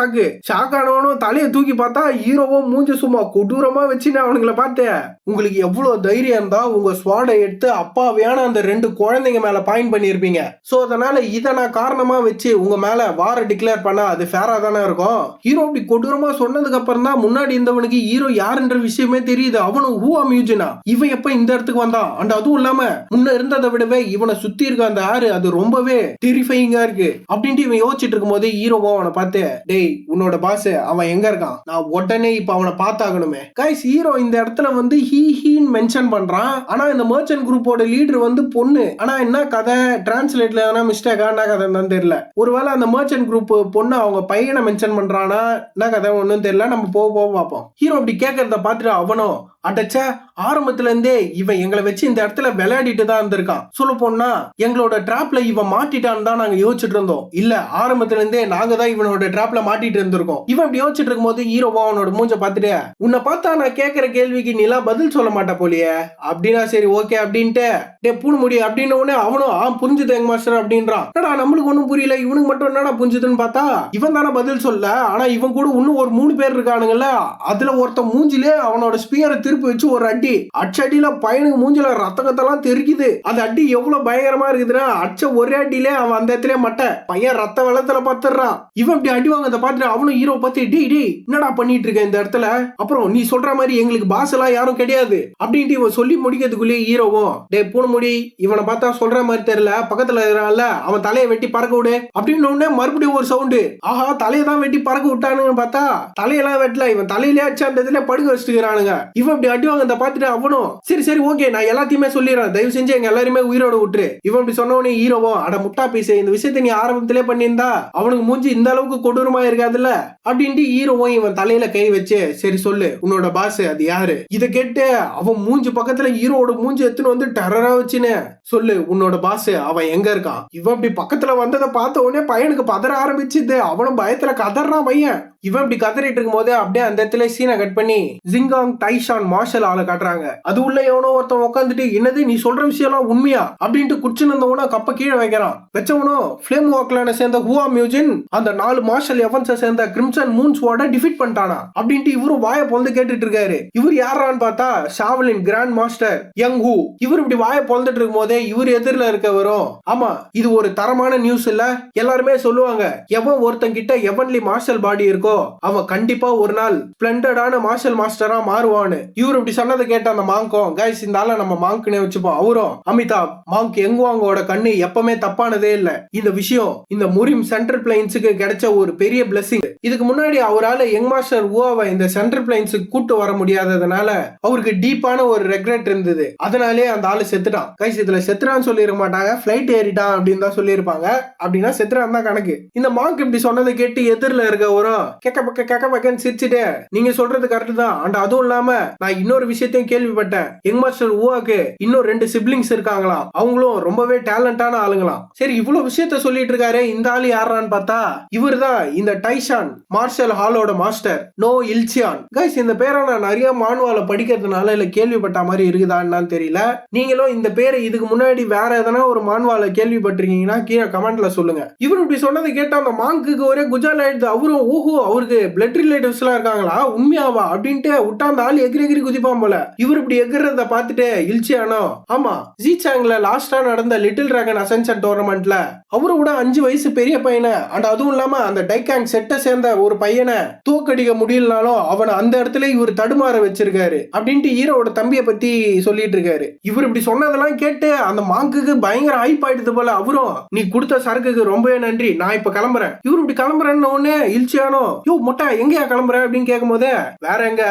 ஷாக் ஆனவனும் தலையை தூக்கி பார்த்தா ஹீரோவும் மூஞ்சி சும்மா கொடூரமா வச்சுன்னு அவனுங்களை பார்த்து, உங்களுக்கு எவ்வளவு தைரியம் இருந்தா உங்க ஸ்வாடை எடுத்து அப்பாவியான அந்த 2 குழந்தைங்க மேல பாயிண்ட் பண்ணிருப்பீங்க. சோ அதனால இதை நான் காரணமா வச்சு உங்க மேல வார டிக்ளேர் பண்ணா அது ஃபேரா தானே இருக்கும். ஹீரோ அப்படி கொடூரமா சொன்னதுக்கு அப்புறம் தான் முன்னாடி இருந்தவனுக்கு ஹீரோ யாருன்ற விஷயமே தெரியுது. அவனும் ஹூவா மியூஜினா, இவன் எப்ப இந்த இடத்துக்கு வந்தான், அண்ட் அதுவும் இல்லாம முன்ன இருந்ததை விடவே இவனை சுத்தி இருக்க அந்த ஆறு அது ரொம்பவே டெரிஃபைங்கா இருக்கு அப்படின்ட்டு இவன் யோசிச்சுட்டு இருக்கும் போது ஹீரோவோ அவனை பார்த்து, டேய் உன்னோட பாஸ் அவன் எங்க இருக்கான், நான் உடனே இப்ப அவனை பார்த்தாகணுமே. கைஸ் ஹீரோ இந்த இடத்துல வந்து ஹீன்னு மென்ஷன் பண்றான். ஆனா இந்த மர்ச்சன்ட் குரூப்போட லீடர் வந்து பொண்ணு. ஆனா என்ன கதை டிரான்ஸ்லேட்ல எதனா மிஸ்டேக்கா என்ன கதைன்னு தெரியல. ஒருவேளை அந்த மர்ச்சன்ட் குரூப் பொண்ணு அவங்க பையனை மென்ஷன் பண்றானா என்ன கதை ஒன்னும் தெரியல. நம்ம போக பார்ப்போம். ஹீரோ அப்படி கேட்கறத பார்த்துட்டு அவனும், அடச்சா ஆரம்பத்துல இருந்தே இவன் எங்களை வச்சு இந்த இடத்துல விளையாடிட்டு தான் இருந்திருக்கான். சொல்ல போனா எங்களோட டிராப்ல இவன் மாட்டிட்டான்னு தான் நாங்க யோசிச்சுட்டு இருந்தோம். இல்ல ஆரம்பத்துல இருந்தே நாங்க தான் இவனோட டிராப்ல மாட்டிட்டு இருந்திருக்கோம். இவன் இப்படி யோசிச்சுட்டு இருக்கும் போது ஹீரோவா அவனோட மூஞ்ச பார்த்துட்டு, உன்னை பார்த்தா நான் கேட்கிற கேள்விக்கு நீலாம் பதில் சொல்ல மாட்டா போலியே அப்படின்னா சரி ஓகே அப்படின்ட்டு, டே பூணு முடி அப்படின்னு உடனே அவனும் புரிஞ்சுது எங்க மாஸ்டர் அப்படின்றான். என்னடா நம்மளுக்கு ஒண்ணும் புரியல, இவனுக்கு மட்டும் என்னடா புரிஞ்சுதுன்னு பார்த்தா இவன் தானே பதில் சொல்ல. ஆனா இவன் கூட இன்னும் ஒரு 3 பேர் இருக்கானுங்கல்ல, அதுல ஒருத்த மூஞ்சிலே அவனோட ஸ்பியரை திருப்பி வச்சு ஒரு அடி அடியில பையனுக்கு மூஞ்சில ரத்தகத்தெல்லாம் தெரிக்குது. அந்த அடி எவ்வளவு பயங்கரமா இருக்குதுன்னா அடிச்ச ஒரே அடியிலே அவன் அந்த இடத்துல மட்ட பையன் ரத்த வெள்ளத்துல பாத்துறான். இவன் இப்படி அடி வாங்க பார்த்துட்டு அவனும் ஹீரோ பார்த்து, டே என்னடா பண்ணிட்டு இருக்க இந்த இடத்துல, அப்புறம் நீ சொல்ற மாதிரி எங்களுக்கு பாஸ் எல்லாம் யாரும் கிடையாது அப்படின்ட்டு இவன் சொல்லி முடிக்கிறதுக்குள்ளேயே ஹீரோவும், டே பூணு முடி இவனை பார்த்தா சொல்ற மாதிரி தெரியல, பக்கத்துல இருக்கிறான்ல அவன் தலையை வெட்டி பறக்க விடு அப்படின்னு உடனே மறுபடியும் ஒரு சவுண்டு. ஆஹா தலையை தான் வெட்டி பறக்க விட்டானுன்னு பார்த்தா தலையெல்லாம் வெட்டல, இவன் தலையிலே அடிச்சு அந்த இதுல படுக்க வச்சுக்கிறானுங்க. இவன் இப்படி அடி வாங்க பார்த்துட்டு அவனும், சரி ஓகே நான் எல்லாத்தையுமே சொல்லிடுறேன், தயவு செஞ்சு எங்க எல்லாருமே உயிரோட விட்டுரு. இவன் இப்படி சொன்னவனே ஹீரோவும், அட முட்டா பீஸ் இந்த விஷயத்தை நீ ஆரம்பத்திலே பண்ணியிருந்தா அவனுக்கு மூஞ்சி இந்த அளவுக்கு கொடூரமா இருக்காதுல்ல அப்படின்ட்டு ஹீரோவும் இவன் தலையில கை வச்சு, சரி சொல்லு உன்னோட பாஸ் அது யாரு. இதை கேட்டு அவன் மூஞ்சி பக்கத்துல ஹீரோட மூஞ்சி எத்துன்னு வந்து டெரரா வச்சுன்னு, சொல்லு உன்னோட பாஸ் அவன் எங்க இருக்கான். இவன் இப்படி பக்கத்துல வந்ததை பார்த்த உடனே பையனுக்கு பதற ஆரம்பிச்சுது. அவனும் பயத்துல கதறான் பையன். இவன் இப்படி கதறிட்டு இருக்கும் போது அப்படியே அந்த இடத்துல சீனை கட் பண்ணி ஜிங்காங் டைஷான் மார்ஷல் ஆளை காட்டுறாங்க. அது உள்ள எவனோ ஒருத்தன் உட்காந்துட்டு, என்னது நீ சொல்ற விஷயம் எல்லாம் உண்மையா அப்படின்ட்டு குடிச்சுன்னு இருந்தவனா கப்ப கீழே வைக்கிறான். வச்சவனும் ஃபிளேம் வாக்லான சேர்ந்த ஹூவா மியூஜின் அந்த 4 மார்ஷல் எவன்ஸை சேர்ந்த கிரிம்சன் மூன் ஸ்வார்டை டிஃபீட் பண்ணிட்டானா அப்படின்ட்டு இவரும் வாயை பொழுது கேட்டுட்டு இருக்காரு. இவர் யாரான்னு பார்த்தா ஷாவலின் கிராண்ட் மாஸ்டர் யங் ஹூ. இவர் இப்படி வாயை பொழுதுட்டு இருக்கும் போதே இவர் எதிரில இருக்கவரும், ஆமா இது ஒரு தரமான நியூஸ் இல்ல, எல்லாருமே சொல்லுவாங்க எவன் ஒருத்தன் கிட்ட எவன்லி மார்ஷல் பாடி இருக்கோ அவன் கண்டிப்பா ஒரு நாள் ஸ்பிளண்டடான மார்ஷல் மாஸ்டரா மாறுவான்னு. இவர் இப்படி சொன்னதை கேட்ட அந்த மாங்கும், கைஸ் இந்த ஆள நம்ம மாங்க்னே வச்சுப்போம், அவரும் அமிதாப் மாங்க் யங்வாங்கோட கண்ணு எப்பவுமே தப்பானதே இல்ல. இந்த விஷயம் இந்த முரிம் சென்ட்ரல் பிளைன்ஸுக்கு கிடைச்ச ஒரு பெரிய பிளெஸிங். இதுக்கு முன்னாடி அவரால் யங் மாஸ்டர் ஊவாவை இந்த சென்ட்ரல் பிளைன்ஸுக்கு கூட்டு வர முடியாததுனால அவருக்கு டீப்பான ஒரு ரெக்ரெட் இருந்தது. அதனாலே அந்த ஆளு செத்துட்டான். கைஸ் இதுல செத்துறான்னு சொல்லிருக்க மாட்டாங்க, பிளைட் ஏறிட்டான் அப்படின்னு தான் சொல்லியிருப்பாங்க. அப்படின்னா செத்துறான் தான் கணக்கு. இந்த மாங்க் இப்படி சொன்னதை கேட்டு எதிரில இருக்கவரும் கேக்க பக்கன்னு சிரிச்சுட்டு, நீங்க சொல்றது கரெக்ட் தான், அண்ட் அதுவும் இல்லாம நான் இன்னொரு விஷயத்தையும் கேள்விப்பட்டேன், யங் மாஸ்டர் ஊவாக்கு இன்னும் 2 சிப்லிங்ஸ் இருக்காங்களாம், அவங்களும் ரொம்பவே டேலண்டான ஆளுங்களாம். சரி இவ்வளவு விஷயத்த சொல்லிட்டு இருக்காரு, இந்த ஆளு யாரான்னு பார்த்தா இவர் தான் இந்த டைஷான் மார்ஷல் ஹாலோட மாஸ்டர் நோ இல்சியான். கைஸ் இந்த பேரை நான் நிறைய மானுவால படிக்கிறதுனால இல்ல கேள்விப்பட்ட மாதிரி இருக்குதான்னு தெரியல. நீங்களும் இந்த பேரை இதுக்கு முன்னாடி வேற எதனா ஒரு மானுவால கேள்விப்பட்டிருக்கீங்கன்னா கீழே கமெண்ட்ல சொல்லுங்க. இவர் இப்படி சொன்னதை கேட்ட அந்த மாங்குக்கு ஒரே குஜால் ஆயிடுது. அவரும் ஓஹோ அவருக்கு பிளட் ரிலேட்டிவ்ஸ் எல்லாம் இருக்காங்களா உண்மையாவா அப்படின்ட்டு விட்டா அந்த ஆள் எகிரி குதிப்பான் போல. இவர் இப்படி எகிறத பார்த்துட்டு இல்சியானோ, ஆமா ஜீசாங்ல லாஸ்டா நடந்த லிட்டில் டிராகன் அசென்ஷன் டோர்னமெண்ட்ல அவரை விட 5 வயசு பெரிய பையனை அண்ட் அதுவும் இல்லாம அந்த டைகாங் செட்டை சேர்ந்த ஒரு பையனை தூக்கடிக்க முடியலனாலும் அவனை அந்த இடத்துல இவர் தடுமாற வச்சிருக்காரு அப்படின்ட்டு ஹீரோட தம்பியை பத்தி சொல்லிட்டு இருக்காரு. இவர் இப்படி சொன்னதெல்லாம் கேட்டு அந்த மாங்குக்கு பயங்கர ஹைப் ஆயிடுது போல. அவரும், நீ கொடுத்த சரக்குக்கு ரொம்பவே நன்றி, நான் இப்ப கிளம்புறேன். இவர் இப்படி கிளம்புறேன்னு உடனே இல்சியானோ, யோ மொட்டை எங்கயா கிளம்புற அப்படின்னு கேட்கும் போது, வேற எங்க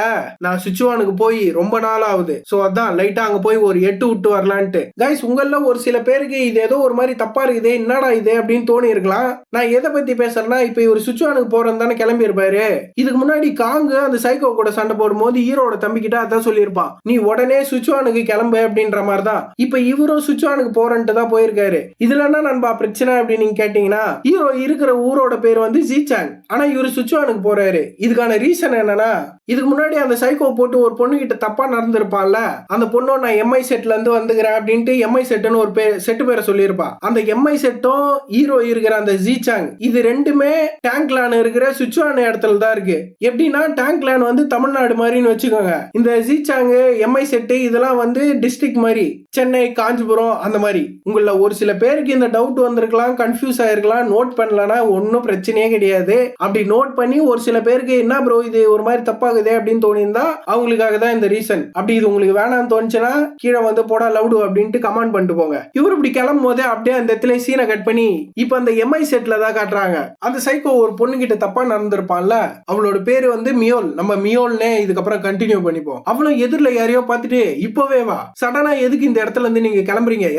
நான் சிச்சுவானுக்கு போய் ரொம்ப நாள் ஆகுது, சோ அதான் லைட்டா அங்க போய் ஒரு 8 விட்டு வரலான்ட்டு. கைஸ் உங்கள ஒரு சில பேருக்கு இது ஏதோ ஒரு மாதிரி தப்பா இருக்குது, என்னடா இது அப்படின்னு தோணி இருக்கலாம். நான் எதை பத்தி பேசுறேன்னா, இப்ப இவர் சிச்சுவானுக்கு போறேன்னு தானே கிளம்பி இருப்பாரு. இதுக்கு முன்னாடி காங்கு அந்த சைக்கோ கூட சண்டை போடும் போது ஹீரோட தம்பி கிட்ட அதான் சொல்லியிருப்பான், நீ உடனே சிச்சுவானுக்கு கிளம்பு அப்படின்ற மாதிரி தான். இப்ப இவரும் சிச்சுவானுக்கு போறேன்ட்டு தான் போயிருக்காரு. இதுல என்ன நண்பா பிரச்சனை அப்படின்னு நீங்க கேட்டீங்கன்னா, ஹீரோ இருக்கிற ஊரோட பேர் வந்து ஜீசாங், ஆனா இவரு சிச்சுவானுக்கு போறாரு. இதுக்கான ரீசன் என்னன்னா, இதுக்கு முன்னாடி அந்த சைக்கோ போட்டு ஒரு பொண்ணு கிட்ட தப்பா நடந்திருப்பான்ல, அந்த பொண்ணு நான் எம்ஐ செட்ல இருந்து வந்துக்கிறேன் அப்படின்ட்டு எம்ஐ செட்னு ஒரு செட்டு பேரை சொல்லியிருப்பா. அந்த எம்ஐ செட்டும் ஹீரோ இருக்கிற அந்த ஜீசாங் இது ரெண்டுமே டேங்க் லேன் இருக்கிற சுச்சுவான இடத்துல தான் இருக்கு. எப்படின்னா டேங்க் லேன் வந்து தமிழ்நாடு மாதிரின்னு வச்சுக்கோங்க. இந்த ஜீசாங் எம்ஐ செட்டு இதெல்லாம் வந்து டிஸ்ட்ரிக்ட் மாதிரி, சென்னை காஞ்சிபுரம் அந்த மாதிரி. உங்கள ஒரு சில பேருக்கு இந்த டவுட் வந்திருக்கலாம், கன்ஃபியூஸ் ஆயிருக்கலாம். நோட் பண்ணலனா ஒன்னும் பிரச்சனையே கிடையாது. அப்படி நோட் பண்ணி ஒரு சில பேருக்கு என்ன ப்ரோ இது ஒரு மாதிரி தப்பாகுதே அப்படின்னு தோணியிருந்தா அவங்களுக்காக தான் இந்த ரீசன். அப்படி இது உங்களுக்கு வேணாம்னு தோணுச்சுன்னா கீழே வந்து போடா லவுடு அப்படின்ட்டு கமெண்ட் பண்ணிட்டு போங்க. இவர் இப்படி கிளம்பும் போதே அப்படியே அந்த இடத்துல சீனை கட் பண்ணி இப்ப அந்த எம்ஐ செட்ல தான் காட்டுறாங்க. அந்த சைக்கோ ஒரு பொண்ணு கிட்ட தப்பா நடந்திருப்பான்ல, அவளோட பேரு வந்து மியோல். நம்ம மியோல்னே இதுக்கப்புறம் கண்டினியூ பண்ணிப்போம். அவளும் எதிரில யாரையோ பார்த்துட்டு இப்பவே வா, சடனா எதுக்கு இந்த இடத்துல இருந்து நீங்க கிளம்புறீங்க,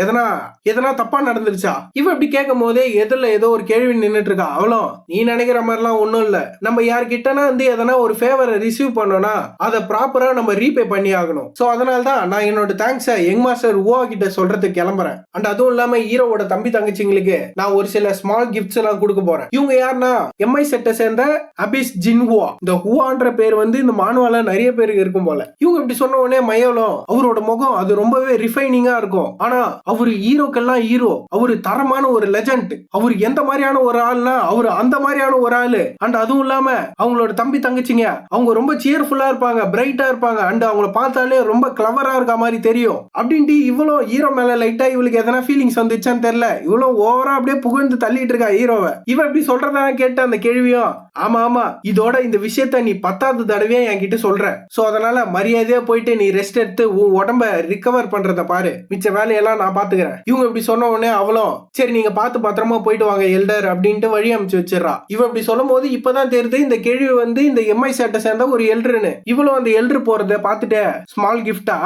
எதனா தப்பா நடந்துருச்சா? இவ இப்படி கேட்கும் போதே எதிரில ஏதோ ஒரு கேள்வி நின்னுட்டு இருக்கா. அவளும் நீ நினைக்கிற மாதிரிலாம் ஒண்ணும் இல்ல, நம்ம யார்கிட்டனா வந்து எதனா ஒரு ஃபேவரை ரிசீவ் பண்ணோம்னா அதை ப்ராப்பரா நம்ம ரீபே பண்ணி ஆகணும். சோ அதனால தான் நான் என்னோட தேங்க்ஸை யங் மாஸ்டர் உவா கிட்ட சொல்றதுக்கு கிளம்புறேன். அண்ட் அதுவும் இல்லாம ஹீரோவோட தம்பி தங்கச்சிங்களுக்கு நான் ஒரு சில ஸ்மால் கிஃப்ட்ஸ் எல்லாம் கொடுக்க போறேன். இவங்க யாருன்னா எம்ஐ செட்டை சேர்ந்த அபிஸ் ஜின்ஹுவா. இந்த ஹுவான்ற பேர் வந்து இந்த மானுவால நிறைய பேருக்கு இருக்கும் போல. இவங்க இப்படி சொன்ன உடனே மயோலும் அவரோட முகம் அது ரொம்பவே ரிஃபைனிங்கா இருக்கும். ஆனா அவரு ஹீரோக்கெல்லாம் ஹீரோ, அவரு தரமான ஒரு லெஜண்ட். அவரு எந்த மாதிரியான ஒரு ஆள்னா அவரு அந்த மாதிரியான ஒரு ஆளு. அண்ட் அதுவும் இல்லாம அவங்களோட தம்பி தங்கச்சிங்க அவங்க ரொம்ப சியர்ஃபுல்லா இருப்பாங்க, பிரைட்டா இருப்பாங்க. அண்ட் அவங்கள பார்த்தாலே ரொம்ப கிளவரா இருக்க மாதிரி தெரியும். அப்படின்ட்டு இவ்வளவு ஹீரோ மேல லைட்டா இவளுக்கு எதனா ஃபீலிங்ஸ் வந்துச்சான்னு தெரியல, இவ்வளவு ஓவரா அப்படியே புகழ்ந்து தள்ளிட்டு இருக்கா ஹீரோவை. இவ இப்படி சொல்றதா கேட்ட அந்த கேள்வியும் ஆமா ஆமா இதோட இந்த விஷயத்த நீ 10வது தடவையா என்கிட்ட சொல்ற. சோ அதனால மரியாதையா போயிட்டு நீ ரெஸ்ட் எடுத்து உன் உடம்ப ரிகவர் பண்றத பாரு, மிச்ச வேலையெல்லாம் நான் பாத்துக்கிறேன். இவங்க இப்படி சொன்ன உடனே அவளும் சரி நீங்க பார்த்து பத்திரமா போயிட்டு வாங்க எல்டர் அப்படின்ட்டு வழி அமைச்சு வச்சிடறா. இவ இப்படி சொல்லும் போது இப்பதான் தெரியுது இந்த கேள்வி வந்து இந்த எம்ஐ செட்டை சேர்ந்த ஒரு எல்டர்னு. இவளும் அந்த எல்டர் போறத பார்த்துட்டு ஸ்மால் கிஃப்டா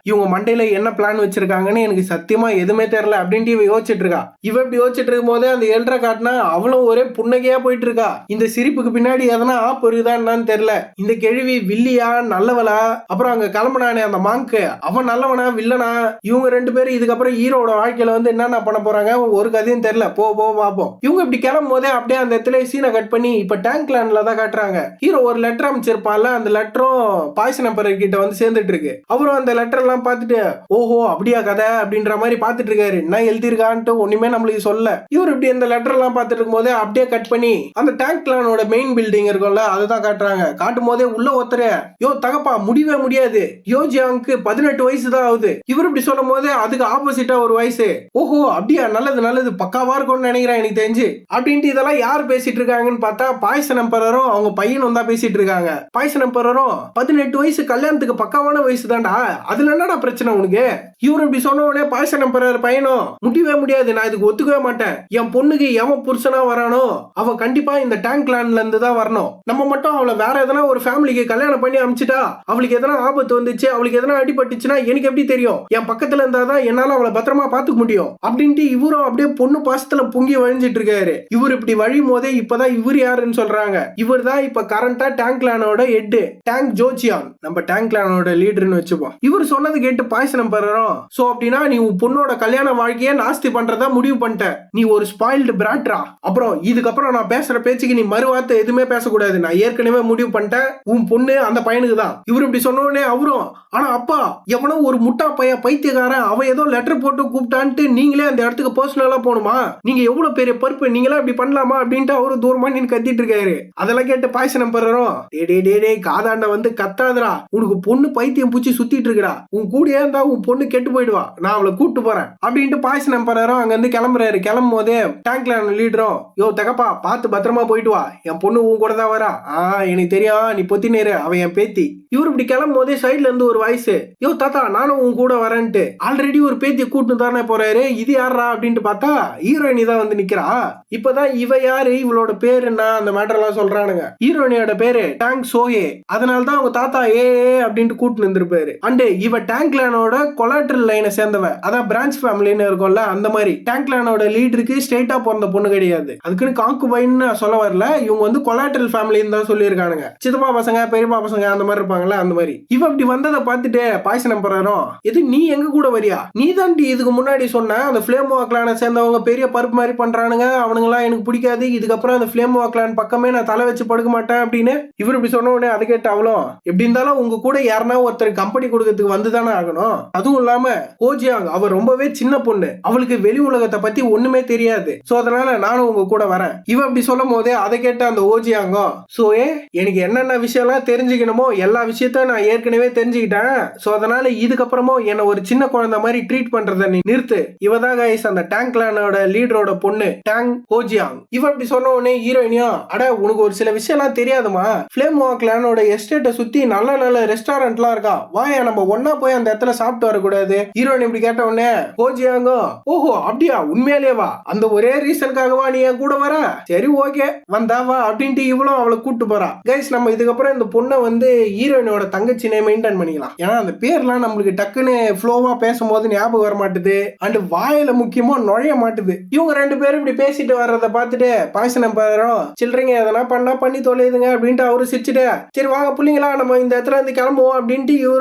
இவங்க மண்டையில என்ன பிளான் வச்சிருக்காங்கன்னு எனக்கு சத்தியமா எதுவுமே தெரியல அப்படின்ட்டு இவ யோசிச்சுட்டு இருக்கா. இவ இப்படி யோசிச்சுட்டு இருக்கும் போதே அந்த எல்டரை காட்டினா அவளும் ஒரே புன்னகையா போயிட்டு இருக்கா. இந்த சிரிப்புக்கு பின்னாடி எதனா ஆப் இருக்குதான்னு தெரியல. இந்த கேள்வி வில்லியா நல்லவளா, அப்புறம் அங்க கிளம்பினானே அந்த மாங்க் அவன் நல்லவனா வில்லனா, இவங்க ரெண்டு பேரும் இதுக்கப்புறம் ஹீரோட வாழ்க்கையில வந்து என்னென்ன பண்ண போறாங்க ஒரு கதையும் தெரியல. போ பாப்போம். இவங்க இப்படி கிளம்பும் போதே அப்படியே அந்த இடத்துல சீனை கட் பண்ணி இப்ப டேங்க் லேண்ட்ல தான் காட்டுறாங்க. ஹீரோ ஒரு லெட்டர் அமைச்சிருப்பான்ல, அந்த லெட்டரும் பாய்சன் எம்பரர் கிட்ட வந்து சேர்ந்துட்டு இருக்கு. அவரும் அந்த லெட்டர் எல்லாம் பார்த்துட்டு ஓஹோ அப்படியா கதை அப்படின்ற மாதிரி பார்த்துட்டு இருக்காரு. நான் எழுதிருக்கான்ட்டு ஒண்ணுமே நம்மளுக்கு சொல்ல. இவர் இப்படி அந்த லெட்டர் எல்லாம் பார்த்துட்டு இருக்கும் போதே அப்படியே கட் பண்ணி அந்த டேங்க் லேனோட மெயின் பில்டிங் இருக்கும்ல அதுதான் காட்டுறாங்க. காட்டும் போதே உள்ள ஒருத்தர யோ தகப்பா முடியவே முடியாது, யோஜியாவுக்கு 18 வயசு தான் ஆகுது. இவர் இப்படி சொல்லும் போது அதுக்கு ஆப்போசிட்டா ஒரு வயசு. ஓஹோ அப்படியா நல்லது பக்காவா இருக்கும்னு நினைக்கிறேன் எனக்கு தெரிஞ்சு அப்படின்ட்டு இதெல்லாம் யார் பேசிட்டு இருக்காங்கன்னு பார்த்தா பாய்சன் எம்பரரும் அவங்க பையனும் தான் பேசிட்டு இருக்காங்க. பாய்சன் எம்பரரும் 18 வயசு கல்யாணத்துக்கு பக்காவான வயசு தான்டா, அதுல என்னடா பிரச்சனை உனக்கு? இவரு இப்படி சொன்ன உடனே பாய்சன் எம்பரர் பையனும் முடியவே முடியாது, நான் இதுக்கு ஒத்துக்கவே மாட்டேன். என் பொண்ணுக்கு எவன் புருஷனா வரானோ அவன் கண்டிப்பா இந்த டேங்க் லேண்ட்ல இருந்து தான் வரணும். நம்ம மட்டும் அவளை வேற எதனா ஒரு ஃபேமிலிக்கு கல்யாணம் பண்ணி அமிச்சிட்டா அவளுக்கு எதனா ஆபத்து வந்துச்சு, அவளுக்கு எதனா அடிபட்டுச்சுன்னா எனக்கு எப்படி தெரியும்? என் பக்கத்துல இருந்தாதான் என்னால அவளை பத்திரமா பாத்துக்க முடியும் அப்படின்ட்டு இவரும் அப்படியே பொண்ணு பாசத்துல பொங்கி வழிஞ்சிட்டு இருக்காரு. இவர் இப்படி வழியும் போதே இப்பதான் இவர் யாருன்னு சொல்றாங்க. இவர் தான் இப்ப கரண்டா டேங்க் லேனோட ஹெட், டேங்க் ஜோச்சியான், நம்ம டேங்க் லேனோட லீடர்னு வச்சுப்போம். இவர் சொன்னது கேட்டு பாய்சனம் பெறறோம். சோ அப்படின்னா நீ உன் பொண்ணோட கல்யாண வாழ்க்கைய நாஸ்தி பண்றதா முடிவு பண்ணிட்ட, நீ ஒரு ஸ்பாயில்டு பிராட்ரா. அப்புறம் இதுக்கப்புறம் நான் பேசுற பேச்சுக்கு நீ மறுவார்த்தை எதுவுமே பேசக்கூடாது, நான் ஏற்கனவே முடிவு பண்ணிட்டேன், உன் பொண்ணு அந்த பையனுக்கு தான். இவர் இப்படி சொன்ன உடனே அவரும் ஆனா அப்பா எவனோ ஒரு முட்டா பையன் பைத்தியக்காரன் அவன் ஏதோ லெட்டர் போட்டு கூப்பிட்டான்ட்டு நீங்களே அந்த இடத்துக்கு பர்சனலா போகணுமா? நீங்க எவ்வளவு பெரிய பருப்பு, நீங்களா இப்படி பண்ணலாமா அப்படின்ட்டு அவரு தூரமா நின்று கத்திட்டு இருக்காரு. அதெல்லாம் கேட்டு பாய்சனம் பெறறோம் டே காதாண்ட வந்து கத்தாதரா, உனக்கு பொண்ணு பைத்தியம் பூச்சி சுத்திட்டு இருக்குடா, உன் கூடயே இருந்தா உன் பொண்ணு கெட்டு போயிடுவா, நான் அவளை கூட்டு போறேன் அப்படின்ட்டு பாய்சனம் பெறறோம் அங்க இருந்து கிளம்புறாரு. கிளம்பும் போதே டேங்க் லேண்ட் லீடரும் யோ தகப்பா பார்த்து பத்திரமா போயிட்டு வா, என் பொண்ணு உன் கூட தான் வரா, எனக்கு தெரியும் நீ பொத்தினேரு, அவன் என் பேத்தி. இவரு இப்படி கிளம்பும் போதே சைட்ல இருந்து ஒரு வாய்ஸ் யோ தாத்தா நானும் உன் கூட வரேன்ட்டு. ஆல்ரெடி ஒரு பேத்தியை கூட்டு தானே போறாரு, இது யாரா அப்படின்ட்டு பார்த்தா ஹீரோயினி தான் வந்து நிக்கிறா. இப்பதான் இவ யாரு, இவளோட பேரு என்ன, அந்த மேட்டர் எல்லாம் சொல்றானுங்க. ஹீரோயினியோட பேரு டேங்க் சோயே, அதனாலதான் அவங்க தாத்தா ஏ அப்படின்ட்டு கூட்டு நின்றுப்பாரு. அண்டு இவ டேங்க் லேனோட கொலாட்ரல் லைனை சேர்ந்தவ, அதான் பிரான்ச் ஃபேமிலின்னு இருக்கும்ல அந்த மாதிரி. டேங்க் லேனோட லீடருக்கு ஸ்ட்ரெயிட்டா பிறந்த பொண்ணு கிடையாது, அதுக்குன்னு காங்குபைன்னு சொல்ல வரல, இவங்க வந்து கொலாட்ரல் ஃபேமிலின்னு தான் சொல்லியிருக்கானுங்க. சித்தப்பா பசங்க பெரியப்பா பசங்க அந்த மாதிரி இருப்பாங்கல்ல அந்த மாதிரி. இவ அப்படி வந்ததை பார்த்துட்டு பாய்சனம் பெறறோம் எது நீ எங்க கூட வரியா, நீ தான் இதுக்கு முன்னாடி சொன்ன அந்த ஃபிளேமோ கிளானை சேர்ந்தவங்க பெரிய பருப்பு மாதிரி பண்றானுங்க, அவனுங்களாம் எனக்கு பிடிக்காது, இதுக்கப்புறம் அந்த ஃபிளேமோ கிளான் பக்கமே நான் தலை வச்சு படுக்க மாட்டேன் அப்படின்னு. இவர் இப்படி சொன்ன உடனே அதை கேட்டு அவளும் எப்படி இருந்தாலும் உங்க கூட யாருன்னா ஒருத்தர் கம்பெனி கொடுக்கறதுக்கு வந்துதானே ஆகணும். அதுவும் இல்லாம கோஜியாங் அவ ரொம்பவே சின்ன பொண்ணு, அவளுக்கு வெளி உலகத்தை பத்தி ஒண்ணுமே தெரியாது. சோ அதனால நானும் உங்க கூட வரேன். இவ அப்படி சொல்லும் போதே அதை கேட்ட அந்த ஓஜியாங்கோ, சோ எனக்கு என்னென்ன விஷயம் எல்லாம் தெரிஞ்சுக்கணுமோ எல்லா விஷயத்தையும் நான் ஏற்கனவே தெரிஞ்சுக்கிட்டேன். சோ அதனால இதுக்கப்புறமும் என்ன ஒரு சின்ன குழந்தை மாதிரி ட்ரீட் பண்றத நீ நிறுத்து. இவதான் கைஸ் அந்த டேங் கிளானோட லீடரோட பொண்ணு டேங் கோஜியாங். இவ அப்படி சொன்ன உடனே ஹீரோயினியா, அட உனக்கு ஒரு சில விஷயம் எல்லாம் தெரியாதுமா, ஃபிளேம் வாக் கிளானோட எஸ்டேட்டை சுத்தி நல்ல நல்ல ரெஸ்டாரண்ட்லாம் இருக்கா, வாயா நம்ம ஒன்னா போய் அந்த இடத்துல சாப்பிட்டு வரக்கூடாது. ஹீரோயின் இப்படி கேட்ட உடனே கோஜியாங்கோ, ஓஹோ அப்படியா, உண்மையிலேவா, அந்த ஒரே ரீசனுக்காகவா நீ என் கூட வர, சரி ஓகே வந்தா வா அப்படின்ட்டு இவளும் அவளை கூட்டு போறா. கைஸ் நம்ம இதுக்கப்புறம் இந்த பொண்ணை வந்து ஹீரோயினோட தங்கச்சினை மெயின்டைன் பண்ணிக்கலாம். ஏன்னா அந்த பேர்லாம் நம்மளுக்கு டக்குன்னு ஃப்ளோவா பேசும்போது ஞாபகம் வர மாட்டுது, அண்ட் வாயில முக்கியமா நுழைய மாட்டுது. இவங்க ரெண்டு பேரும் இப்படி பேசிட்டு வர்றதை பார்த்துட்டு பாய்சனம் பாரும் சில்றீங்க எதனா பண்ணா பண்ணி தொலையுதுங்க அப்படின்ட்டு அவரு சிரிச்சுட்டு, சரி வாங்க புள்ளிங்களா நம்ம இந்த இடத்துல இருந்து கிளம்புவோம் அப்படின்ட்டு